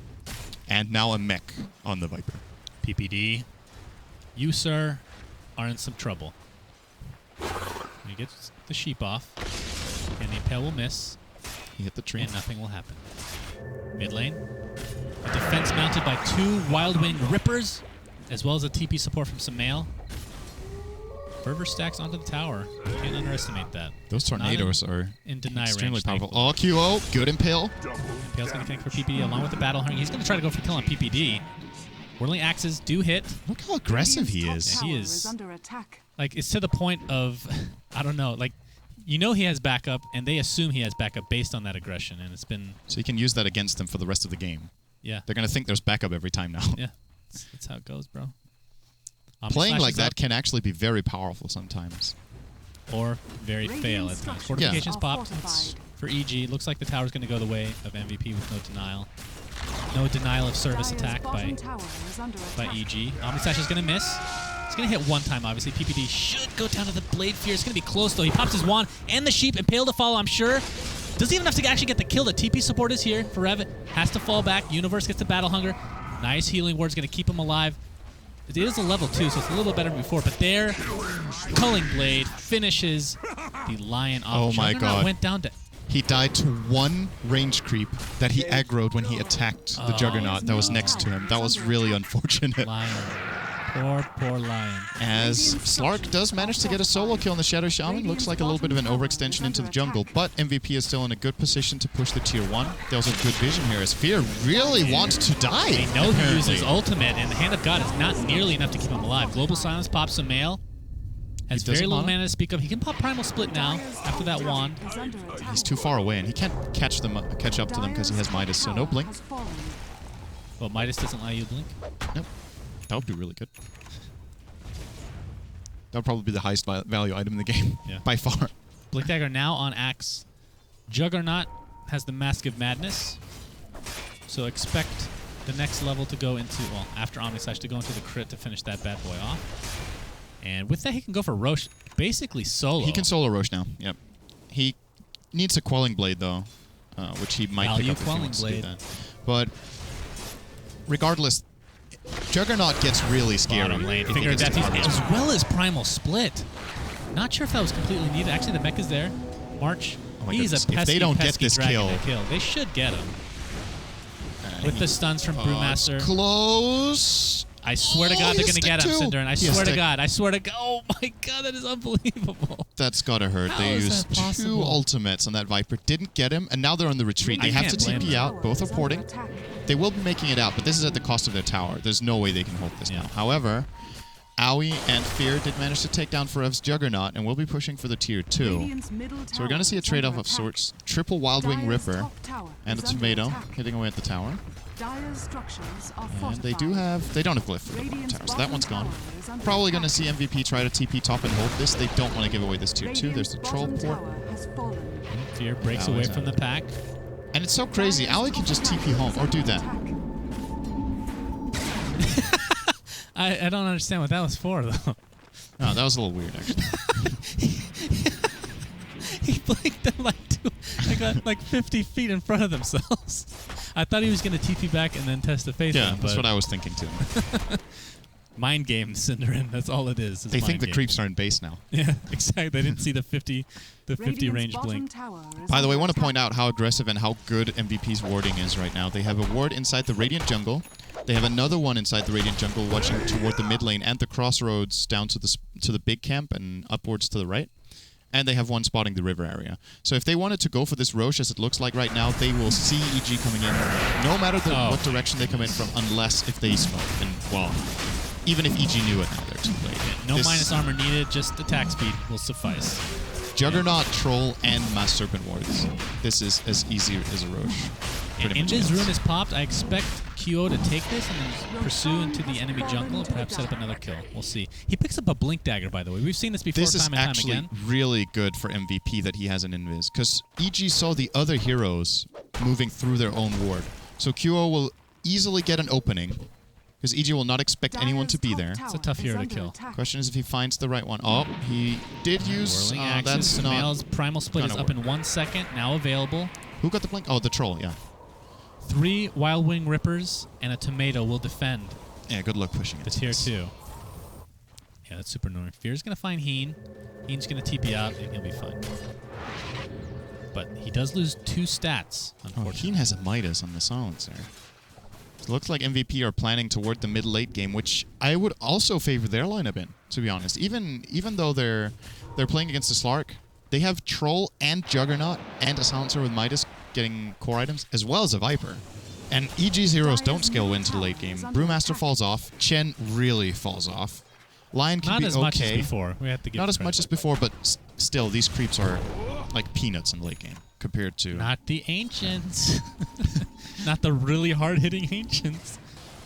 And now a mech on the Viper. PPD, you, sir, are in some trouble. He gets the sheep off, and the Impale will miss, He hit the tree. and nothing will happen. Mid lane, a defense mounted by 2 Wildwing Rippers, as well as a TP support from Samael. Fervor stacks onto the tower. You can't underestimate that. Those tornadoes are in deny extremely range, powerful. thankfully. Oh, QO. Good Impale. Impale's going to connect for PPD along with the Battle Hunger. He's going to try to go for kill on PPD. Whirling Axes do hit. Look how aggressive he Radiant's is. top He tower is- under attack. Like, it's to the point of, I don't know, like, you know he has backup, and they assume he has backup based on that aggression, and it's been, So you can use that against them for the rest of the game. yeah. They're going to think there's backup every time now. Yeah. That's how it goes, bro. Playing Slash like is that up, can actually be very powerful sometimes. or very fail at Radiant times. structures Fortifications are pop fortified. for EG. Looks like the tower's going to go the way of MVP with no denial. No denial of service Dire's attack bottom by tower is under by attack. EG. Omnislash is going to miss. It's going to hit one time, obviously. PPD should go down to the Blade Fear. It's going to be close, though. He pops his wand and the sheep. Impale to follow, I'm sure. Doesn't even have to actually get the kill. The TP support is here. Forever has to fall back. Universe gets the Battle Hunger. Nice healing word's going to keep him alive. It is a level 2, so it's a little better than before. But there, Culling Blade finishes the Lion off. Oh my Juggernaut God. went down to... He died to one range creep that he aggroed when he attacked the Juggernaut that was next to him. That was really unfortunate. Lion. Poor Lion. As Slark does manage to get a solo kill on the Shadow Shaman, looks like a little bit of an overextension into the jungle, but MVP is still in a good position to push the tier 1. There's a good vision here as Fear really wants to die. They know he apparently. uses ultimate, and the Hand of God is not nearly enough to keep him alive. Global Silence pops a male. Has He very doesn't little wanna- mana to speak of. He can pop Primal Split now after that wand. Is under attack. He's too far away, and he can't catch up to them because he has Midas, so no blink. Has fallen. Well, Midas doesn't allow you to blink. Nope. That would be really good. That would probably be the highest value item in the game, Yeah. by far. Blink Dagger now on Axe. Juggernaut has the Mask of Madness. So expect the next level to go into, well, after Omnislash, to go into the crit to finish that bad boy off. And with that, he can go for Roche basically solo. He can solo Roche now. Yep. He needs a Quelling Blade though, which he might Value pick up if he Quelling wants to do Blade. that. But regardless, Juggernaut gets really scary. Bottom lane. if he Finger gets Death, to he's- target. as well as Primal Split. Not sure if that was completely needed. Actually, the mech is there. March. Oh my He's goodness. a pesky, If they don't get pesky this dragon kill- to kill. They should get him. With the stuns from Brewmaster. Close. I swear to God they're going to get him, syndereN. I swear to God. I swear to God. Oh my God, that is unbelievable. That's gotta hurt. How They is used that possible? 2 ultimates on that Viper. Didn't get him, and now they're on the retreat. They I have to can't blame TP them. out. Both are porting. They will be making it out, but this is at the cost of their tower. There's no way they can hold this now. However, Aoi and Fear did manage to take down Forev's Juggernaut, and we'll be pushing for the tier 2. So we're going to see a trade-off of sorts. Triple Wild Wing Ripper and a Tomato hitting away at the tower. And they don't have glyph for the tower, so that one's gone. Probably going to see MVP try to TP top and hold this. They don't want to give away this tier 2. There's the Troll port. Fear breaks away from the pack. And it's so crazy. Aoi can just TP home, or do that. I don't understand what that was for, though. Oh, that was a little weird, actually. He blinked them like 50 feet in front of themselves. I thought he was going to TP back and then test the face. Yeah, them, that's what I was thinking, too. Mind games, syndereN. That's all it is. They think the creeps are in base now. Yeah, exactly. They didn't see the 50 range blink. By the way, I want to point out how aggressive and how good MVP's warding is right now. They have a ward inside the Radiant jungle. They have another one inside the Radiant jungle watching toward the mid lane and the crossroads down to the big camp and upwards to the right. And they have one spotting the river area. So if they wanted to go for this Roche, as it looks like right now, they will see EG coming in, no matter what direction they come in from, unless if they smoke. And, well, even if EG knew it, now they're too late. No minus armor needed, just attack speed will suffice. Juggernaut, Troll, and Mass Serpent wards. This is as easy as a Roche. Inja's rune is popped. I expect QO to take this and then pursue into the enemy jungle and perhaps set up another kill. We'll see. He picks up a blink dagger, by the way. We've seen this before time and time again. This is actually really good for MVP that he has an invis, because EG saw the other heroes moving through their own ward. So QO will easily get an opening, because EG will not expect anyone to be there. It's a tough hero to kill. Question is if he finds the right one. Oh, he did use... Whirling Axis. That's not... Primal Split is up in 1 second, now available. Who got the blink? Oh, the Troll, yeah. 3 Wild Wing Rippers and a Tomato will defend. Yeah, good luck pushing it. The tier 2. Yeah, that's super annoying. Fear's going to find Heen. Heen's going to TP out, and he'll be fine. But he does lose 2 stats, unfortunately. Heen has a Midas on the silencer. It looks like MVP are planning toward the mid-late game, which I would also favor their lineup in, to be honest. Even though they're playing against the Slark, they have Troll and Juggernaut and a silencer with Midas getting core items, as well as a Viper. And EG's heroes don't scale win to the late game. Brewmaster falls off. Chen really falls off. Lion can be okay. Not as much as before. We have to give Not as much as before, but still, these creeps are like peanuts in the late game compared to... Not the Ancients. Not the really hard-hitting Ancients.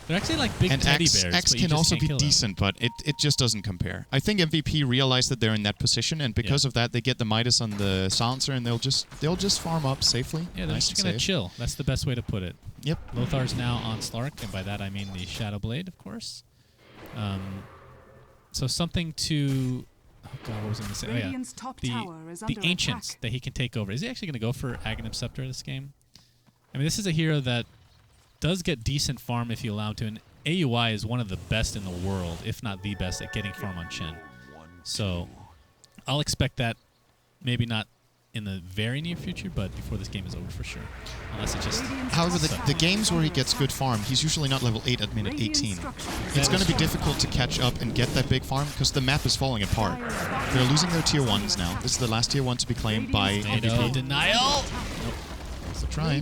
They're actually like big teddy bears. X can also be decent, but it just doesn't compare. I think MVP realized that they're in that position, and because of that, they get the Midas on the silencer, and they'll just farm up safely. Yeah, they're just gonna chill. That's the best way to put it. Yep. Lothar's now on Slark, and by that I mean the Shadow Blade, of course. So something to... Oh God, what was I going to say? The Ancients that he can take over. Is he actually going to go for Aghanim Scepter this game? I mean, this is a hero that does get decent farm if you allow him to, and AUI is one of the best in the world, if not the best, at getting farm on Chen. So I'll expect that maybe not in the very near future, but before this game is over for sure. Unless it just... However, the games where he gets good farm, he's usually not level 8 at minute 18. It's going to be difficult to catch up and get that big farm because the map is falling apart. They're losing their tier 1s now. This is the last tier 1 to be claimed by MVP. Denial! Nope. That's a try.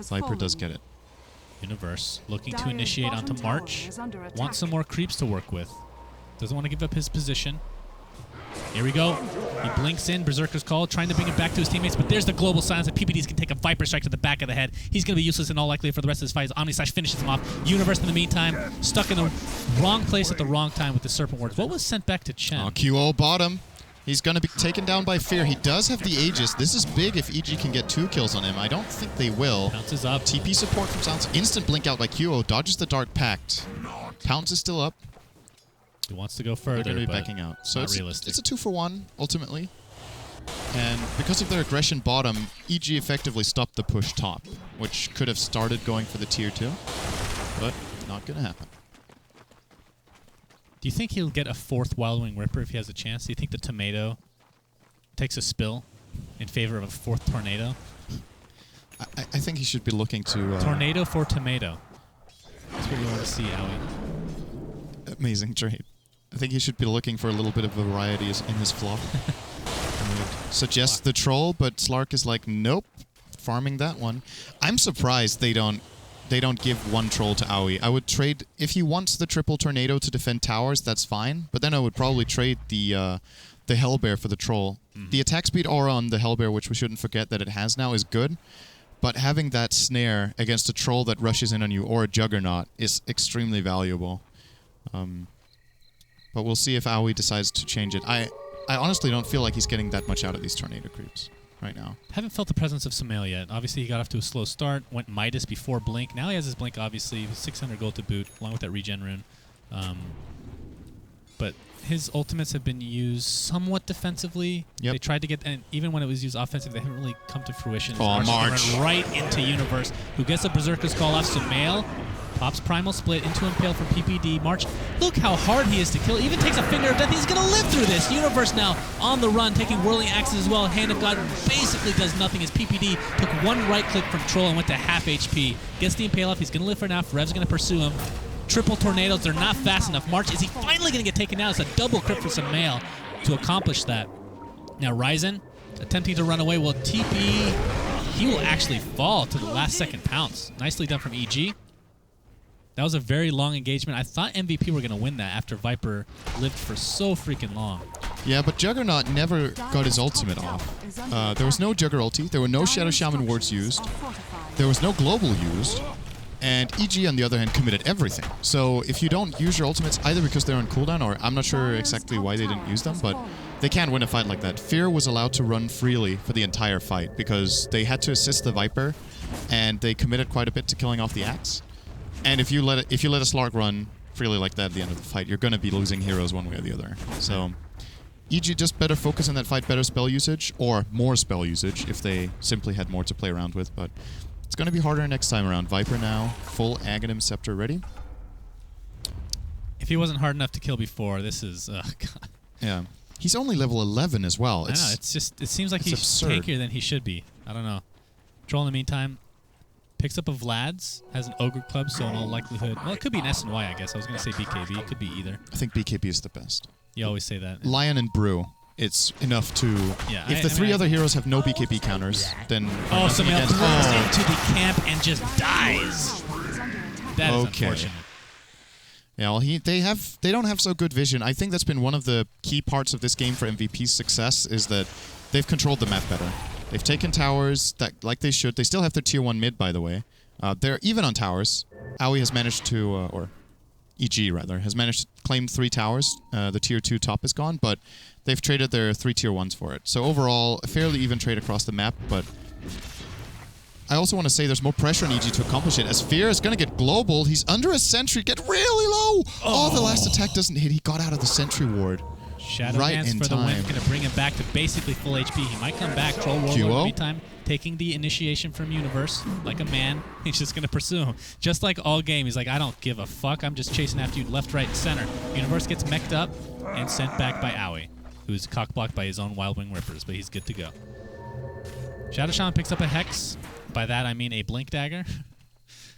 Viper does get it. Universe looking to initiate onto March. Wants some more creeps to work with. Doesn't want to give up his position. Here we go. He blinks in. Berserker's Call, trying to bring it back to his teammates, but there's the global silence that PPDs can take a Viper Strike to the back of the head. He's going to be useless in all likelihood for the rest of this fight as Omni-Slash finishes him off. Universe, in the meantime, stuck in the wrong place at the wrong time with the Serpent Wards. What was sent back to Chen? Oh, QO bottom. He's going to be taken down by Fear. He does have the Aegis. This is big if EG can get 2 kills on him. I don't think they will. Bounces up. TP support from Silence. Instant blink out by QO. Dodges the Dark Pact. Pounce is still up. He wants to go further, they're going to be but backing out. So it's realistic. It's a 2-for-1, ultimately. And because of their aggression bottom, EG effectively stopped the push top, which could have started going for the tier 2, but not going to happen. Do you think he'll get a 4th Wild Wing Ripper if he has a chance? Do you think the Tomato takes a spill in favor of a 4th Tornado? I think he should be looking to... Tornado for tomato. That's what you want to see, Owie. Amazing trade. I think he should be looking for a little bit of variety in his flop. Suggest the troll, but Slark is like, nope, farming that one. I'm surprised they don't give one troll to Owie. I would trade, if he wants the triple tornado to defend towers, that's fine, but then I would probably trade the Hellbear for the troll. The attack speed aura on the Hellbear, which we shouldn't forget that it has now, is good, but having that snare against a troll that rushes in on you or a Juggernaut is extremely valuable. But we'll see if Owie decides to change it. I honestly don't feel like he's getting that much out of these tornado creeps right now. Haven't felt the presence of Sumail yet. Obviously, he got off to a slow start, went Midas before Blink. Now he has his Blink, obviously, 600 gold to boot, along with that regen rune. But his ultimates have been used somewhat defensively. Yep. They tried to get, and even when it was used offensively, they haven't really come to fruition. Oh, March. Right into Universe, who gets a Berserker's Call off Sumail. Pops Primal Split into Impale from PPD. March, look how hard he is to kill. Even takes a Finger of Death. He's going to live through this. Universe now on the run, taking Whirling Axes as well. Hand of God basically does nothing as PPD took one right click from Troll and went to half HP. Gets the Impale off. He's going to live for now. Rev's going to pursue him. Triple Tornadoes. They're not fast enough. March, is he finally going to get taken down? It's a double crit for Sumail to accomplish that. Now Ryzen attempting to run away. Will TP. He will actually fall to the last second pounce. Nicely done from EG. That was a very long engagement. I thought MVP were going to win that after Viper lived for so freaking long. Yeah, but Juggernaut never got his ultimate off. There was no Jugger ulti. There were no Shadow Shaman wards used. There was no global used. And EG, on the other hand, committed everything. So if you don't use your ultimates, either because they're on cooldown, or I'm not sure exactly why they didn't use them, but they can't win a fight like that. Fear was allowed to run freely for the entire fight because they had to assist the Viper, and they committed quite a bit to killing off the Axe. And if you let a Slark run freely like that at the end of the fight, you're going to be losing heroes one way or the other. So EG just better focus on that fight, better spell usage, or more spell usage if they simply had more to play around with. But it's going to be harder next time around. Viper now, full Aghanim Scepter ready. If he wasn't hard enough to kill before, this is... God. Yeah. He's only level 11 as well. I know, it's just... It seems like he's absurd. tankier than he should be. I don't know. Troll in the meantime... Picks up a Vlad's, has an Ogre Club, so in all likelihood... Well, it could be an SNY, I guess. I was going to say BKB. It could be either. I think BKB is the best. You always say that. Lion and Brew. It's enough to... Yeah, if the three other heroes have no BKB counters, then... Oh, Sumail bursts into the camp and just dies. That is unfortunate. Yeah, well, they don't have so good vision. I think that's been one of the key parts of this game for MVP's success, is that they've controlled the map better. They've taken towers that, like they should. They still have their tier 1 mid, by the way. They're even on towers. Owie has managed to, or EG rather, has managed to claim 3 towers. The tier 2 top is gone, but they've traded their 3 tier 1s for it. So overall, a fairly even trade across the map, but I also want to say there's more pressure on EG to accomplish it, as Fear is going to get global. He's under a sentry, get really low! Oh, the last attack doesn't hit. He got out of the sentry ward. Shadow right Dance in for the time. win, going to bring him back to basically full HP. He might come back. Troll Warlord in the meantime, taking the initiation from Universe like a man. He's just going to pursue him. Just like all game, he's like, I don't give a fuck. I'm just chasing after you left, right, and center. Universe gets mech'd up and sent back by Owie, who's cockblocked by his own Wild Wing Rippers, but he's good to go. Shadow Shaman picks up a Hex. By that, I mean a Blink Dagger.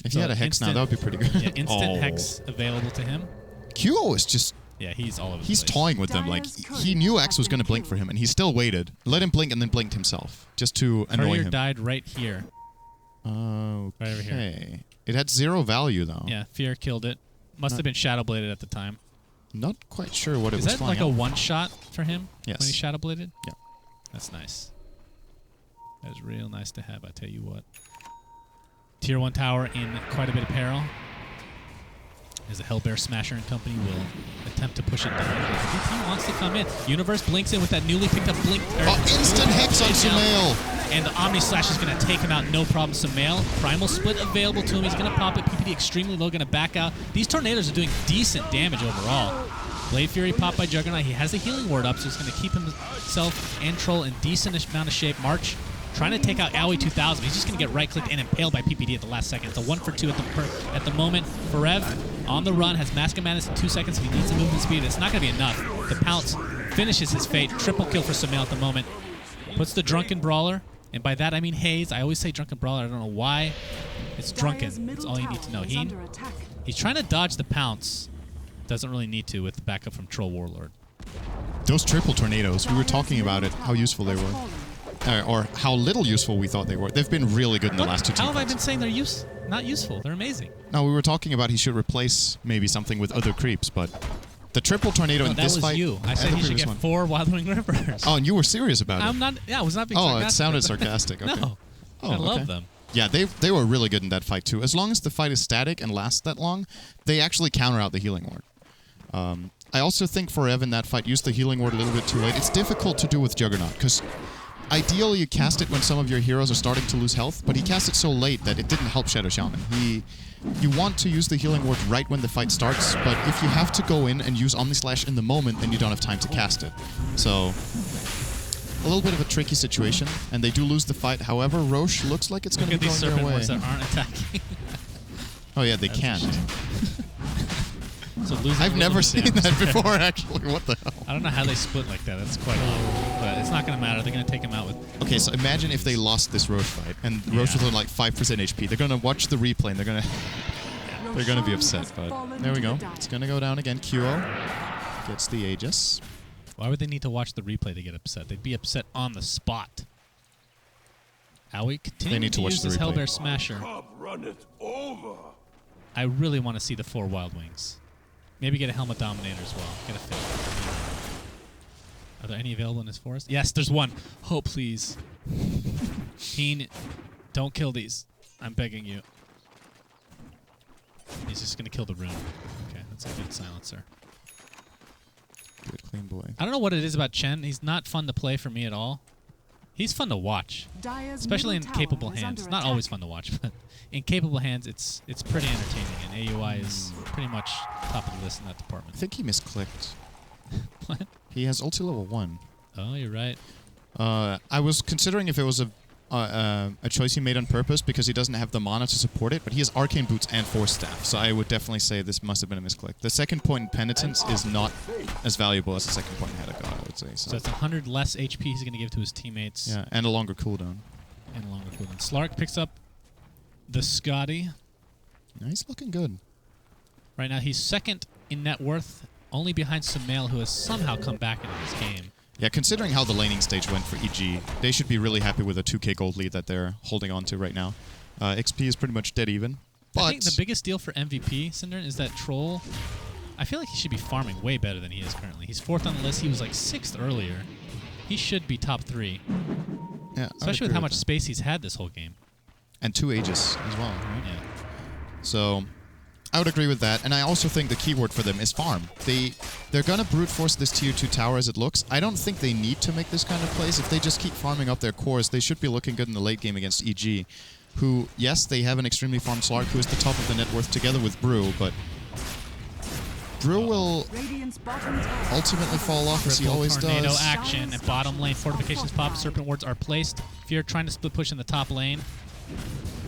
If he had a Hex now, that would be pretty good. Yeah, instant Hex available to him. QO is just... Yeah, he's all over the He's place. toying with them. Like, he knew Axe was going to blink for him, and he still waited. Let him blink and then blinked himself, just to annoy Courier him. died right here. Okay. Right over here. It had 0 value, though. Yeah, Fear killed it. Must have been Shadow Bladed at the time. Not quite sure what it was Is that flying like a out. one-shot for him? Yes. When he Shadow Bladed? Yeah. That's nice. That is real nice to have, I tell you what. Tier 1 tower in quite a bit of peril. As the Hellbear Smasher and company will attempt to push it down. MVP wants to come in. Universe blinks in with that newly picked up blink. Instant Hex on Sumail! And the Omni Slash is going to take him out, no problem. Sumail, Primal Split available to him. He's going to pop it. PPD extremely low, going to back out. These Tornadoes are doing decent damage overall. Blade Fury popped by Juggernaut. He has the healing ward up, so he's going to keep himself and Troll in decent amount of shape. March trying to take out Owie 2000. He's just going to get right-clicked and impaled by PPD at the last second. It's a 1-for-2 at the moment. Forev on the run, has Mask of Madness in 2 seconds. If he needs to movement speed, it's not going to be enough. The Pounce finishes his fate. Triple kill for Sumail at the moment. Puts the Drunken Brawler And by that I mean Haze. I always say Drunken Brawler. I don't know why. It's Drunken. That's all you need to know. He's trying to dodge the pounce. Doesn't really need to with the backup from Troll Warlord. Those triple tornadoes, we were talking about it, how useful they were. Or how little useful we thought they were. They've been really good in the last two team How have I fights. been saying they're not useful? They're amazing. No, we were talking about he should replace maybe something with other creeps, but the triple tornado in this fight... That was you. I said he should get 4 Wild Wing Rippers. Oh, and you were serious about it. I'm not... Yeah, I was not being sarcastic. Oh, it sounded sarcastic. Okay. No. Oh, I love them. Yeah, they were really good in that fight too. As long as the fight is static and lasts that long, they actually counter out the Healing Ward. I also think for Evan that fight used the Healing Ward a little bit too late. It's difficult to do with Juggernaut, because ideally you cast it when some of your heroes are starting to lose health, but he cast it so late that it didn't help Shadow Shaman. You want to use the Healing Ward right when the fight starts, but if you have to go in and use Omnislash in the moment, then you don't have time to cast it. So, a little bit of a tricky situation, and they do lose the fight. However, Roche looks like it's going to be going their way. Look at these Serpent Wards that aren't attacking. Oh yeah, they can't. So losing I've never seen that before, actually. What the hell? I don't know how they split like that. That's quite odd. But it's not going to matter. They're going to take him out with... Okay, so imagine if they lost this Roche fight, and Roche was on like 5% HP. They're going to watch the replay, and they're going to be upset. But there we go. It's going to go down again. Kuro gets the Aegis. Why would they need to watch the replay to get upset? They'd be upset on the spot. Aoi continuing to use this Hellbear Smasher. I really want to see the 4 Wild Wings. Maybe get a Helmet Dominator as well. Get a fit. Are there any available in this forest? Yes, there's one. Oh, please. Keen, don't kill these. I'm begging you. He's just going to kill the rune. Okay, that's a good silencer. Good clean boy. I don't know what it is about Chen. He's not fun to play for me at all. He's fun to watch, especially in capable hands. Not always fun to watch, but in capable hands, it's pretty entertaining, and AUI is pretty much top of the list in that department. I think he misclicked. What? He has ulti level 1. Oh, you're right. I was considering if it was a choice he made on purpose because he doesn't have the mana to support it, but he has Arcane Boots and Force Staff, so I would definitely say this must have been a misclick. The second point in Penitence is not as valuable as the second point in Head of God, I would say. So it's 100 less HP he's going to give to his teammates. Yeah, and a longer cooldown. Slark picks up the Scotty. Yeah, he's looking good. Right now he's second in net worth, only behind Sumail, who has somehow come back into this game. Yeah, considering how the laning stage went for EG, they should be really happy with a 2k gold lead that they're holding on to right now. XP is pretty much dead even. But I think the biggest deal for MVP, syndereN, is that Troll, I feel like he should be farming way better than he is currently. He's 4th on the list. He was like 6th earlier. He should be top 3. Yeah, especially with how much space he's had this whole game. And 2 Aegis as well, right? Yeah. So I would agree with that, and I also think the keyword for them is farm. They're gonna brute force this tier 2 tower as it looks. I don't think they need to make this kind of plays. If they just keep farming up their cores, they should be looking good in the late game against EG, who, yes, they have an extremely farmed Slark who is the top of the net worth together with Brew, but Brew will ultimately fall off as he always tornado does. Action at bottom lane. Fortifications pop. Serpent Wards are placed. If you're trying to split push in the top lane,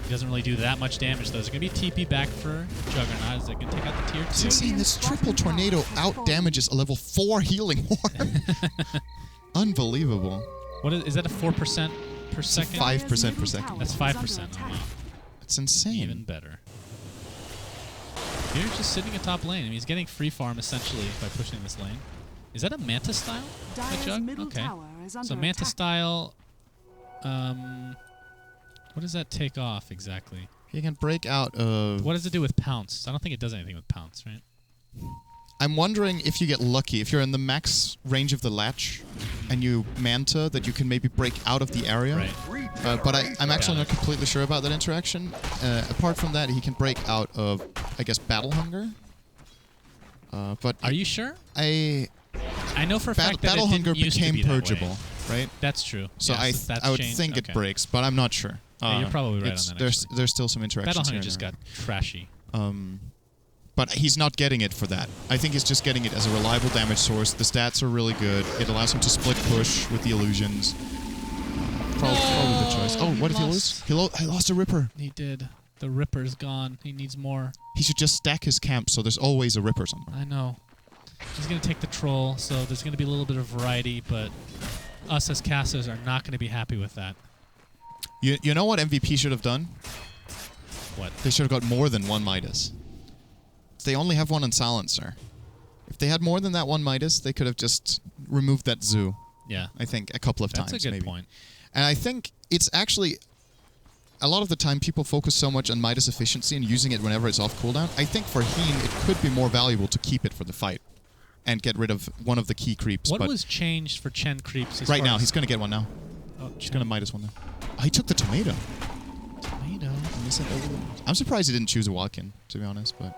he doesn't really do that much damage, though. Is it going to be TP back for Juggernaut? Is it going to take out the tier 2? It's insane. This triple tornado out damages a level 4 healing ward. Unbelievable. What is that, a 4% per second? 5% per second. That's 5%. Oh, wow. It's insane. Even better. Here's just sitting at top lane. I mean, he's getting free farm, essentially, by pushing this lane. Is that a Manta style? That Jug? Okay. So Manta style... what does that take off, exactly? He can break out of... What does it do with Pounce? I don't think it does anything with Pounce, right? I'm wondering if you get lucky, if you're in the max range of the latch, and you Manta, that you can maybe break out of the area. Right. But I'm actually not completely sure about that interaction. Apart from that, he can break out of, I guess, Battle Hunger. But are you sure? I know for a fact that Battle Hunger became be purgeable, right? That's true. So yes, I would think it breaks, but I'm not sure. Yeah, you're probably right on that. There's still some interactions. Battle Hunger just got trashy. But he's not getting it for that. I think he's just getting it as a reliable damage source. The stats are really good. It allows him to split push with the illusions. Probably the choice. Oh, what did he lose? He lost a Ripper. He did. The Ripper's gone. He needs more. He should just stack his camp so there's always a Ripper somewhere. I know. He's going to take the Troll, so there's going to be a little bit of variety, but us as casters are not going to be happy with that. You know what MVP should have done? What? They should have got more than one Midas. They only have one on Silencer. If they had more than that one Midas, they could have just removed that zoo. Yeah. I think a couple of times. That's a good maybe. point. And I think it's actually... A lot of the time, people focus so much on Midas efficiency and using it whenever it's off cooldown. I think for Heen, it could be more valuable to keep it for the fight and get rid of one of the key creeps. What but was changed for Chen creeps? right now, he's going to get one now. Oh, He's going to Midas one now. Oh, he took the tomato. Tomato. I'm surprised he didn't choose a Walkin, to be honest, but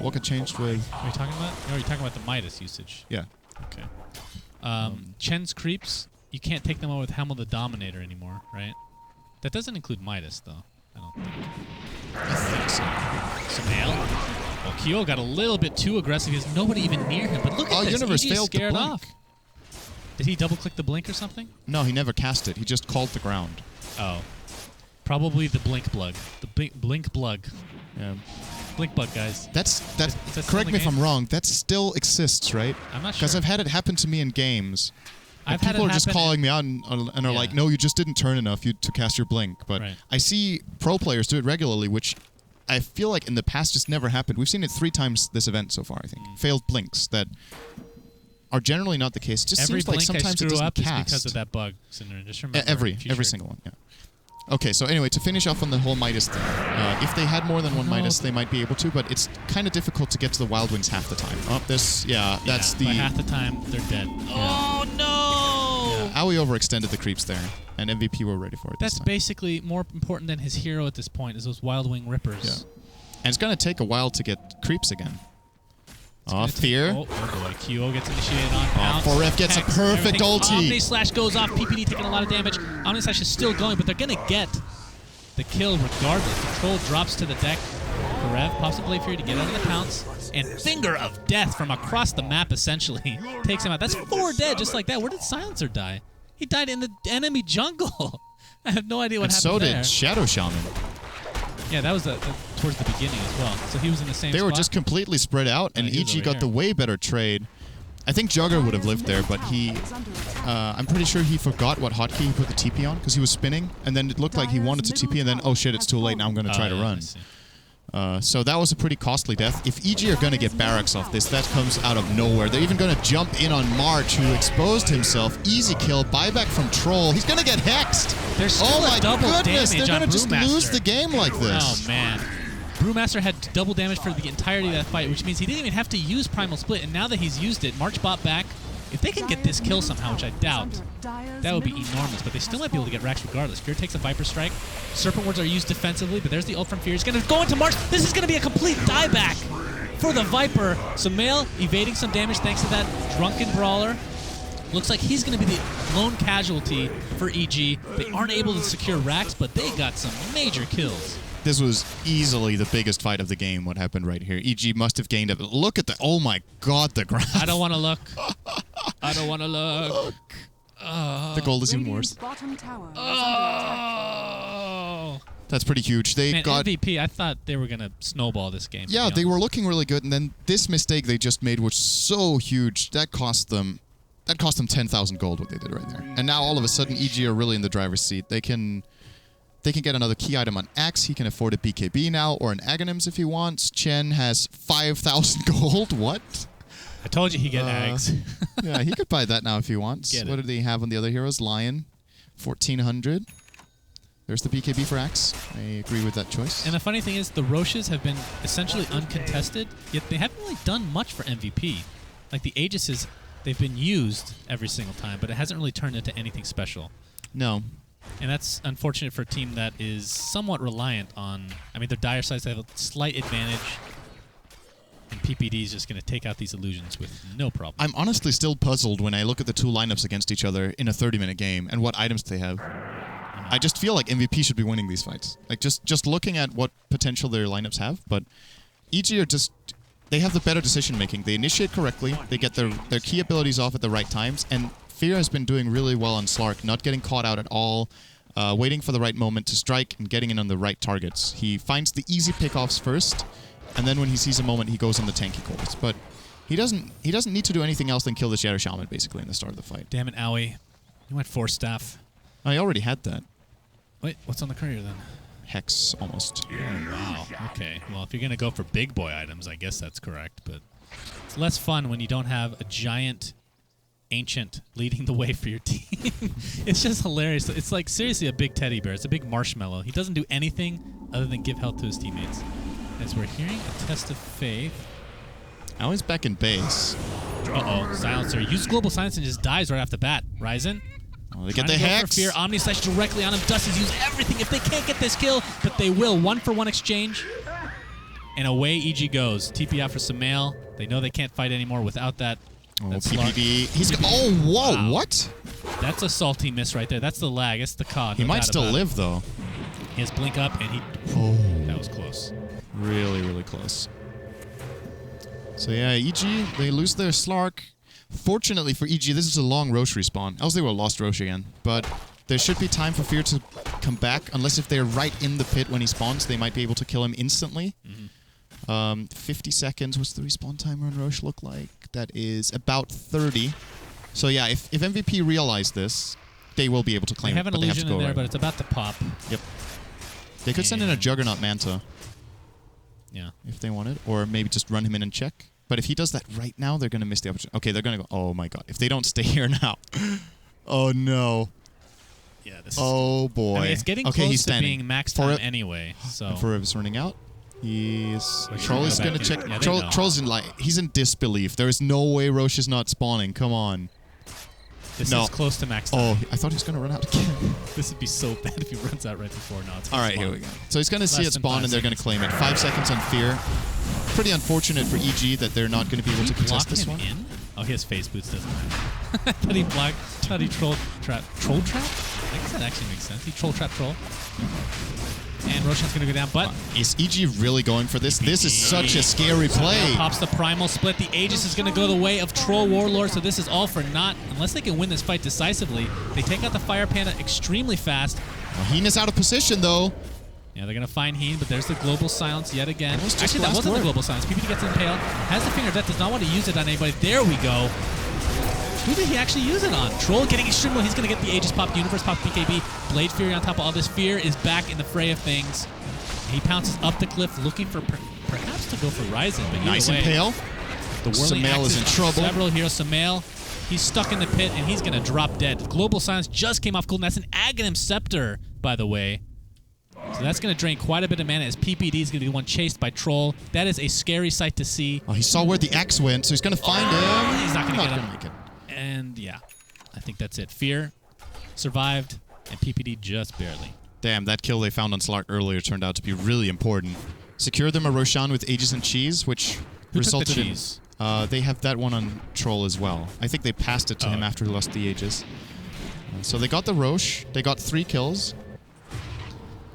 what got changed with... What are you talking about? No, you're talking about the Midas usage. Yeah. Okay. Chen's creeps, you can't take them out with Hamel the Dominator anymore, right? That doesn't include Midas, though. I don't think. I think so. Sumail. Well, Kyo got a little bit too aggressive. There's nobody even near him. But look at this. Universe EG failed to scared blink. off. Did he double-click the blink or something? No, he never cast it. He just called the ground. Oh. Probably the blink bug. The blink bug. Yeah. Blink bug, guys. That's that still correct in me the if I'm game? wrong. That still exists, right? I'm not sure. Because I've had it happen to me in games. I've had people it are just happen calling me out and are like, no, you just didn't turn enough to cast your blink. But Right. I see pro players do it regularly, which I feel like in the past just never happened. We've seen it 3 times this event so far, I think. Failed blinks that are generally not the case. It just Every seems like blink I sometimes it screw doesn't up cast. is because of that bug, syndereN. Just remember. Every single one, yeah. Okay, so anyway, to finish off on the whole Midas thing, if they had more than one Midas, they might be able to, but it's kind of difficult to get to the Wild Wings half the time. Oh, this, that's By the... half the time, they're dead. Oh, no! Aoi overextended the creeps there, and MVP were ready for it That's this time. basically more important than his hero at this point, is those Wild Wing Rippers. Yeah. And it's going to take a while to get creeps again. Fear. Oh boy, Kyo gets initiated on Pounce. 4F gets a Hex, perfect everything. ulti. Omni Slash goes off, PPD taking a lot of damage. Omni Slash is still going, but they're going to get the kill regardless. The troll drops to the deck. Karev pops a Blade Fury to get out of the Pounce. And Finger of Death from across the map, essentially, takes him out. That's 4 dead, just like that. Where did Silencer die? He died in the enemy jungle. I have no idea what And happened so there. did Shadow Shaman. Yeah, that was towards the beginning as well. So he was in the same They were spot. just completely spread out, and he was EG over got here. the way better trade. I think Jugger would have lived there, but he... I'm pretty sure he forgot what hotkey he put the TP on, because he was spinning, and then it looked like he wanted to TP, and then, oh shit, it's too late, now I'm going to try to yeah, run. I see. So that was a pretty costly death. If EG are going to get barracks off this, that comes out of nowhere. They're even going to jump in on March, who exposed himself. Easy kill, buyback from Troll. He's going to get hexed. There's still Oh a my double goodness, damage they're on going to just Brewmaster. lose the game like this. Oh, man. Brewmaster had double damage for the entirety of that fight, which means he didn't even have to use Primal Split. And now that he's used it, March bought back. If they can get this kill somehow, which I doubt, that would be enormous. But they still might be able to get racks regardless. Fear takes a Viper Strike. Serpent Wards are used defensively, but there's the ult from Fear. He's going to go into March. This is going to be a complete dieback for the Viper. Sumail evading some damage thanks to that Drunken Brawler. Looks like he's going to be the lone casualty for EG. They aren't able to secure racks, but they got some major kills. This was easily the biggest fight of the game, what happened right here. EG must have gained it. Look at the... Oh my god, the graph. I don't want to look. I don't want to look. The gold is even worse. Bottom tower is under Oh. attack. That's pretty huge. They Man, got... MVP, I thought they were going to snowball this game. to Yeah, be they were honest. looking really good, and then this mistake they just made was so huge. That cost them 10,000 gold, what they did right there. And now all of a sudden, EG are really in the driver's seat. They can get another key item on Axe. He can afford a BKB now, or an Aghanims if he wants. Chen has 5,000 gold. What? I told you he'd get Ags. Yeah, he could buy that now if he wants. Get it. What did he have on the other heroes? Lion, 1,400. There's the BKB for Axe. I agree with that choice. And the funny thing is, the Roches have been essentially uncontested, yet they haven't really done much for MVP. Like the Aegises, they've been used every single time, but it hasn't really turned into anything special. No. And that's unfortunate for a team that is somewhat reliant on... I mean, their dire sides have a slight advantage, and PPD is just going to take out these illusions with no problem. I'm honestly still puzzled when I look at the two lineups against each other in a 30-minute game and what items they have. I just feel like MVP should be winning these fights. Like, just looking at what potential their lineups have, but EG are just... They have the better decision-making. They initiate correctly, they get their key abilities off at the right times, and Fear has been doing really well on Slark, not getting caught out at all, waiting for the right moment to strike and getting in on the right targets. He finds the easy pickoffs first, and then when he sees a moment, he goes on the tanky calls. But he doesn't need to do anything else than kill the Shadow Shaman, basically, in the start of the fight. Damn it, Aoi. You went 4 staff. I already had that. Wait, what's on the courier then? Hex, almost. Oh, wow. Okay. Well, if you're going to go for big boy items, I guess that's correct. But it's less fun when you don't have a giant ancient leading the way for your team. It's just hilarious. It's like seriously a big teddy bear. It's a big marshmallow. He doesn't do anything other than give health to his teammates. As we're hearing a test of faith. Now he's back in base. Uh-oh. Silencer. Use global silence and just dies right off the bat. Ryzen. Oh, they get the hex. Fear. Omni slash directly on him. Dusty's use everything if they can't get this kill, but they will. 1-for-1 exchange. And away EG goes. TP out for Sumail. They know they can't fight anymore without that. Oh, PPD. He's oh, whoa, wow. What? That's a salty miss right there. That's the lag. It's the COD. He might still live, though. He has blink up, and he... Oh. That was close. Really, really close. So, yeah, EG, they lose their Slark. Fortunately for EG, this is a long Roche respawn. Else they would have lost Roche again. But there should be time for Fear to come back. Unless if they're right in the pit when he spawns, they might be able to kill him instantly. 50 seconds. What's the respawn timer on Roche look like? That is about 30. So yeah, if MVP realize this, they will be able to claim they it. Have an illusion in there, but it's about to pop. Yep. They could send in a Juggernaut Manta. Yeah. If they wanted. Or maybe just run him in and check. But if he does that right now, they're going to miss the opportunity. Okay, they're going to go, oh my god. If they don't stay here now. Oh no. Yeah, this oh boy. I mean, it's getting close to being max time anyway. So Forever's running out. Troll is going to check. Yeah, Troll's in he's in disbelief. There is no way Roche is not spawning. Come on. This is close to max time. Oh, I thought he was going to run out again. This would be so bad if he runs out right before. No, it's all right, here we go. So he's going to see it spawn, and they're going to claim it. 5 seconds on Fear. Pretty unfortunate for EG that they're not going to be able to contest this one. In? Oh, he has face boots, doesn't matter. Thought he blocked. Thought he troll trap. Troll trap? I guess that actually makes sense. He troll trap troll. And Roshan's going to go down, but... Is EG really going for this? This is such a scary play. Pops the Primal Split. The Aegis is going to go the way of Troll Warlord, so this is all for naught. Unless they can win this fight decisively. They take out the Fire Panda extremely fast. Well, Heen is out of position, though. Yeah, they're going to find Heen, but there's the Global Silence yet again. Actually, that wasn't the Global Silence. PPD gets impaled. Has the Finger of Death. Does not want to use it on anybody. There we go. Who did he actually use it on? Troll getting extremely... He's going to get the Aegis pop, Universe pop, BKB. Blade Fury on top of all this. Fear is back in the fray of things. He pounces up the cliff, looking for perhaps to go for Ryzen. But nice impale. The Sumail is in trouble. Several heroes. Sumail, he's stuck in the pit, and he's going to drop dead. Global Silence just came off cooldown. That's an Aghanim Scepter, by the way. So that's going to drain quite a bit of mana as PPD is going to be the one chased by Troll. That is a scary sight to see. Oh, he saw where the X went, so he's going to find him. He's not going to get him. Make it. And yeah, I think that's it. Fear survived, and PPD just barely. Damn, that kill they found on Slark earlier turned out to be really important. Secure them a Roshan with Aegis and Cheese, which resulted in... they have that one on Troll as well. I think they passed it to him after he lost the Aegis. So they got the Roche. They got 3 kills.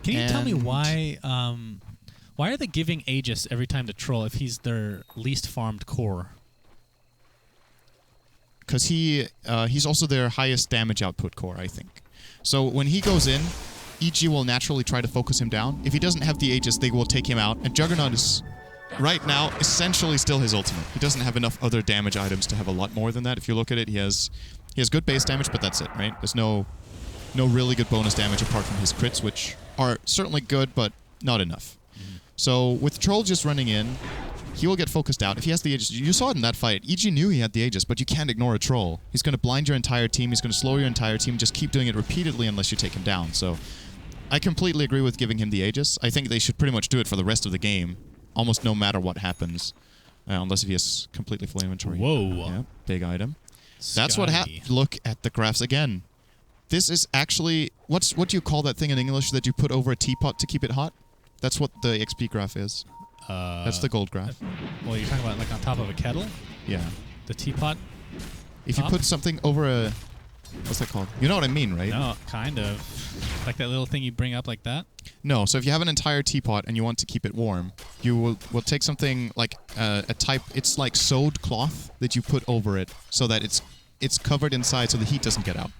Can you tell me why are they giving Aegis every time to Troll if he's their least farmed core? Because he's also their highest damage output core, I think. So when he goes in, EG will naturally try to focus him down. If he doesn't have the Aegis, they will take him out. And Juggernaut is, right now, essentially still his ultimate. He doesn't have enough other damage items to have a lot more than that. If you look at it, he has good base damage, but that's it, right? There's no really good bonus damage apart from his crits, which are certainly good, but not enough. So with Troll just running in, he will get focused out. If he has the Aegis, you saw it in that fight. EG knew he had the Aegis, but you can't ignore a Troll. He's going to blind your entire team. He's going to slow your entire team. Just keep doing it repeatedly unless you take him down. So I completely agree with giving him the Aegis. I think they should pretty much do it for the rest of the game, almost no matter what happens, unless if he has completely full inventory. Whoa. Yeah, big item. That's what happened. Look at the graphs again. This is actually... What do you call that thing in English that you put over a teapot to keep it hot? That's what the XP graph is. That's the gold graph. Well, you're talking about like on top of a kettle? Yeah. The teapot? If you put something over a... What's that called? You know what I mean, right? No, kind of. Like that little thing you bring up like that? No, so if you have an entire teapot and you want to keep it warm, you will take something like a type... It's like sewed cloth that you put over it so that it's covered inside so the heat doesn't get out.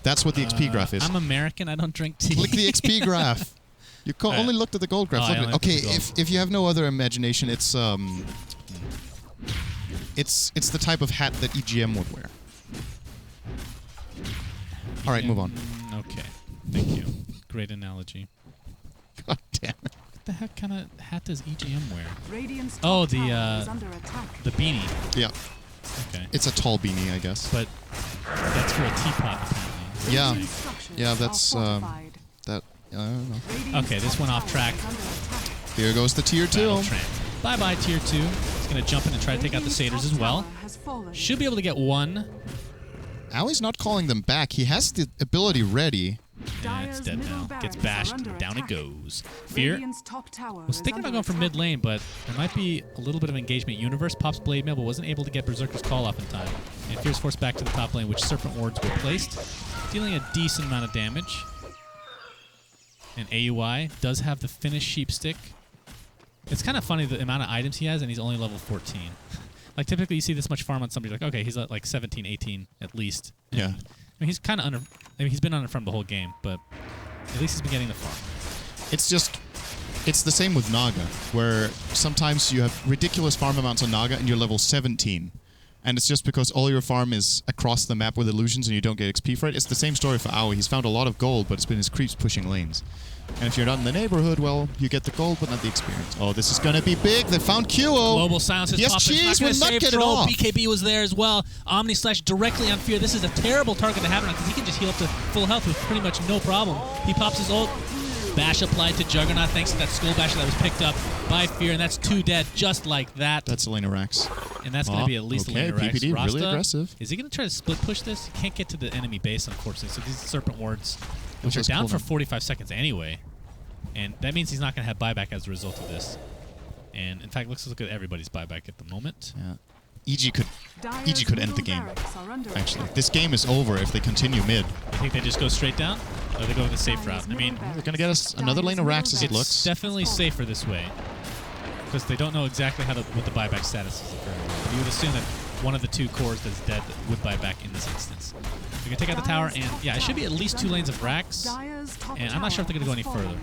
That's what the XP graph is. I'm American. I don't drink tea. Click the XP graph. You only looked at the gold graph. Okay, if you have no other imagination, it's the type of hat that EGM would wear. All right, move on. Okay, thank you. great analogy. God damn it. What the heck kind of hat does EGM wear? Radiant's Oh, top the tower is under attack. the beanie. Yeah. Okay. It's a tall beanie, I guess. But that's for a teapot, apparently. Yeah. Radiant structures Yeah, are that's, fortified. that, I don't know. Radiant's Okay, this top one off tower track. is under attack. Here goes the tier 2. Battle Tramp. Bye-bye, Tier 2. It's going to jump in and try to take out the Radiant's Satyrs top as well. tower has fallen. Should be able to get one. Ali's not calling them back. He has the ability ready. Yeah, it's Dire's dead middle now. barracks Gets are bashed, under and down it attack. goes. Fear. Radiant's top tower Was is thinking about under going for attack. mid lane, but there might be a little bit of engagement. Universe pops Blade Mail, but wasn't able to get Berserker's Call off in time. And Fear's forced back to the top lane, which Serpent Wards were placed, dealing a decent amount of damage. And AUI does have the finished Sheep Stick. It's kind of funny the amount of items he has, and he's only level 14. Like, typically you see this much farm on somebody, like, okay, he's at like 17, 18 at least. And, Yeah. I mean, he's kind of under... I mean, he's been under farm the whole game, but at least he's been getting the farm. It's just, it's the same with Naga, where sometimes you have ridiculous farm amounts on Naga and you're level 17. And it's just because all your farm is across the map with illusions and you don't get XP for it. It's the same story for Aoi. He's found a lot of gold, but it's been his creeps pushing lanes. And if you're not in the neighborhood, well, you get the gold, but not the experience. Oh, this is going to be big. They found QO. Global silence is Yes, popping. cheese Not will gonna not save get it Troll. off. BKB was there as well. Omni Slash directly on Fear. This is a terrible target to have it on because he can just heal up to full health with pretty much no problem. He pops his ult. Bash applied to Juggernaut thanks to that Skull Basher that was picked up by Fear, and that's 2 dead just like that. That's Elena Rax. And that's going to be at least okay, a lane Rex. PPD, really Rasta, aggressive. Is he going to try to split push this? He can't get to the enemy base, unfortunately. So these Serpent Wards, which are Those down for cooldown. 45 seconds anyway. And that means he's not going to have buyback as a result of this. And in fact, let's look at everybody's buyback at the moment. Yeah. EG could Dire's could end the middle game, barracks are under actually. attack. This game is over if they continue mid. You think they just go straight down? Or they go the safe route? I mean, They're going to get us another lane of Rax as it it's looks. definitely safer this way. Because they don't know exactly what the buyback status is occurring. You would assume that one of the 2 cores that's dead would buy back in this instance. They're going to take out the tower, and yeah, it should be at least 2 lanes of Rax. Dire's top And I'm not sure if they're going to go tower any has further.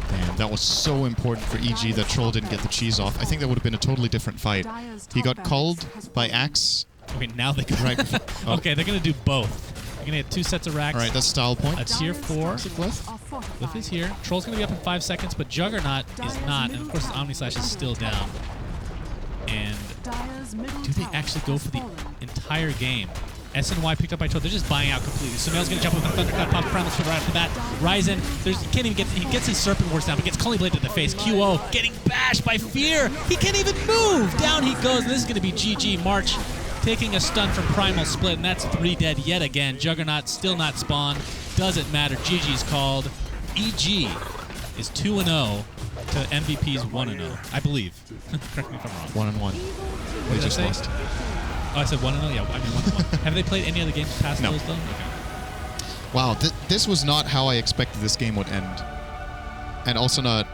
Damn, that was so important for EG that Troll didn't get the cheese off. I think that would have been a totally different fight. He got culled by Axe. Okay, now they can. Right. Oh. Okay, they're going to do both. They're going to get 2 sets of Rax. All right, that's style point. A tier 4. Is it Glyph? Glyph is here. Troll's going to be up in 5 seconds, but Juggernaut is not. And of course, Omni Slash is still down. And do they actually go for the entire game? SNY picked up by Troll. They're just buying out completely. Sumail's going to jump with a Thunderclap, pop Primal Shield right off the bat. Ryzen, he can't even get, he gets his Serpent Wards down, but gets Culling Blade to the face. QO getting bashed by Fear. He can't even move. Down he goes, and this is going to be GG. March taking a stun from Primal Split, and that's 3 dead yet again. Juggernaut still not spawned. Doesn't matter. GG's called. EG is 2-0 to MVP's 1-0, I believe. Correct me if I'm wrong. 1-1. What They did I just say? lost. Oh, I said 1-0? Yeah, I mean 1-1. Have they played any other games past No. those, though? Okay. Wow, this was not how I expected this game would end. And also not,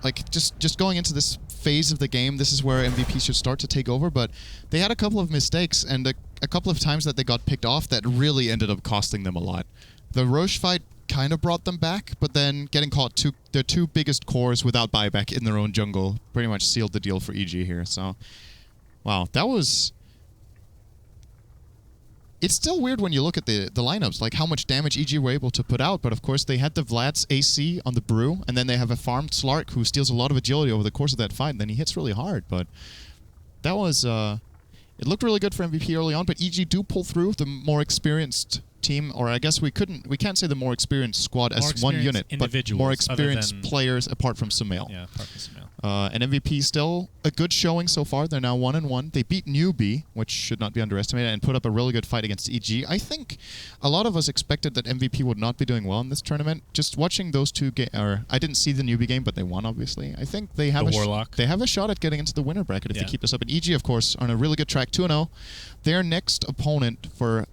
like, just going into this phase of the game, this is where MVP should start to take over, but they had a couple of mistakes and a couple of times that they got picked off that really ended up costing them a lot. The Roche fight kind of brought them back, but then getting caught their 2 biggest cores without buyback in their own jungle pretty much sealed the deal for EG here. So, wow, that was... It's still weird when you look at the lineups, like how much damage EG were able to put out, but of course they had the Vlad's AC on the Brew, and then they have a farmed Slark who steals a lot of agility over the course of that fight, and then he hits really hard, but that was... it looked really good for MVP early on, but EG do pull through. The more experienced team, or I guess we can't say the more experienced squad as one unit, but more experienced players apart from Sumail. Yeah, apart from Sumail. And MVP still a good showing so far. They're now 1-1. They beat Newbie, which should not be underestimated, and put up a really good fight against EG. I think a lot of us expected that MVP would not be doing well in this tournament. Just watching those 2 games, I didn't see the Newbie game, but they won, obviously. I think they have they have a shot at getting into the winner bracket if they keep this up. And EG, of course, are on a really good track, 2-0. Their next opponent for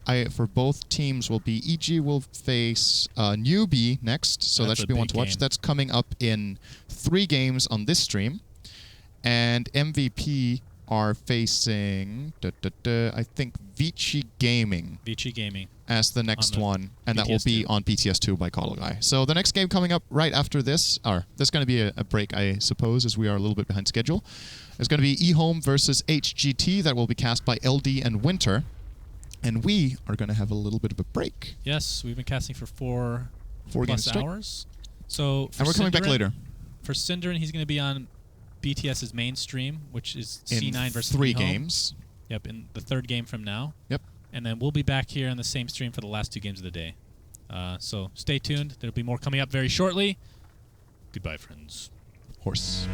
both teams will be EG will face Newbie next, so that should be one to watch. That's coming up in 3 games on this stream. And MVP are facing, I think, Vici Gaming. Vici Gaming. As the next one, and that will be on BTS2 by Call Guy. So the next game coming up right after this, there's going to be a break, I suppose, as we are a little bit behind schedule. There's going to be eHome versus HGT that will be cast by LD and Winter. And we are going to have a little bit of a break. Yes, we've been casting for 4 games plus straight. hours. So for And we're coming back syndereN- later. For syndereN, he's going to be on BTS's main stream, which is In C9 versus 3 Miho. games. Yep, in the 3rd game from now. Yep. And then we'll be back here on the same stream for the last 2 games of the day. So stay tuned. There'll be more coming up very shortly. Goodbye, friends. Horse.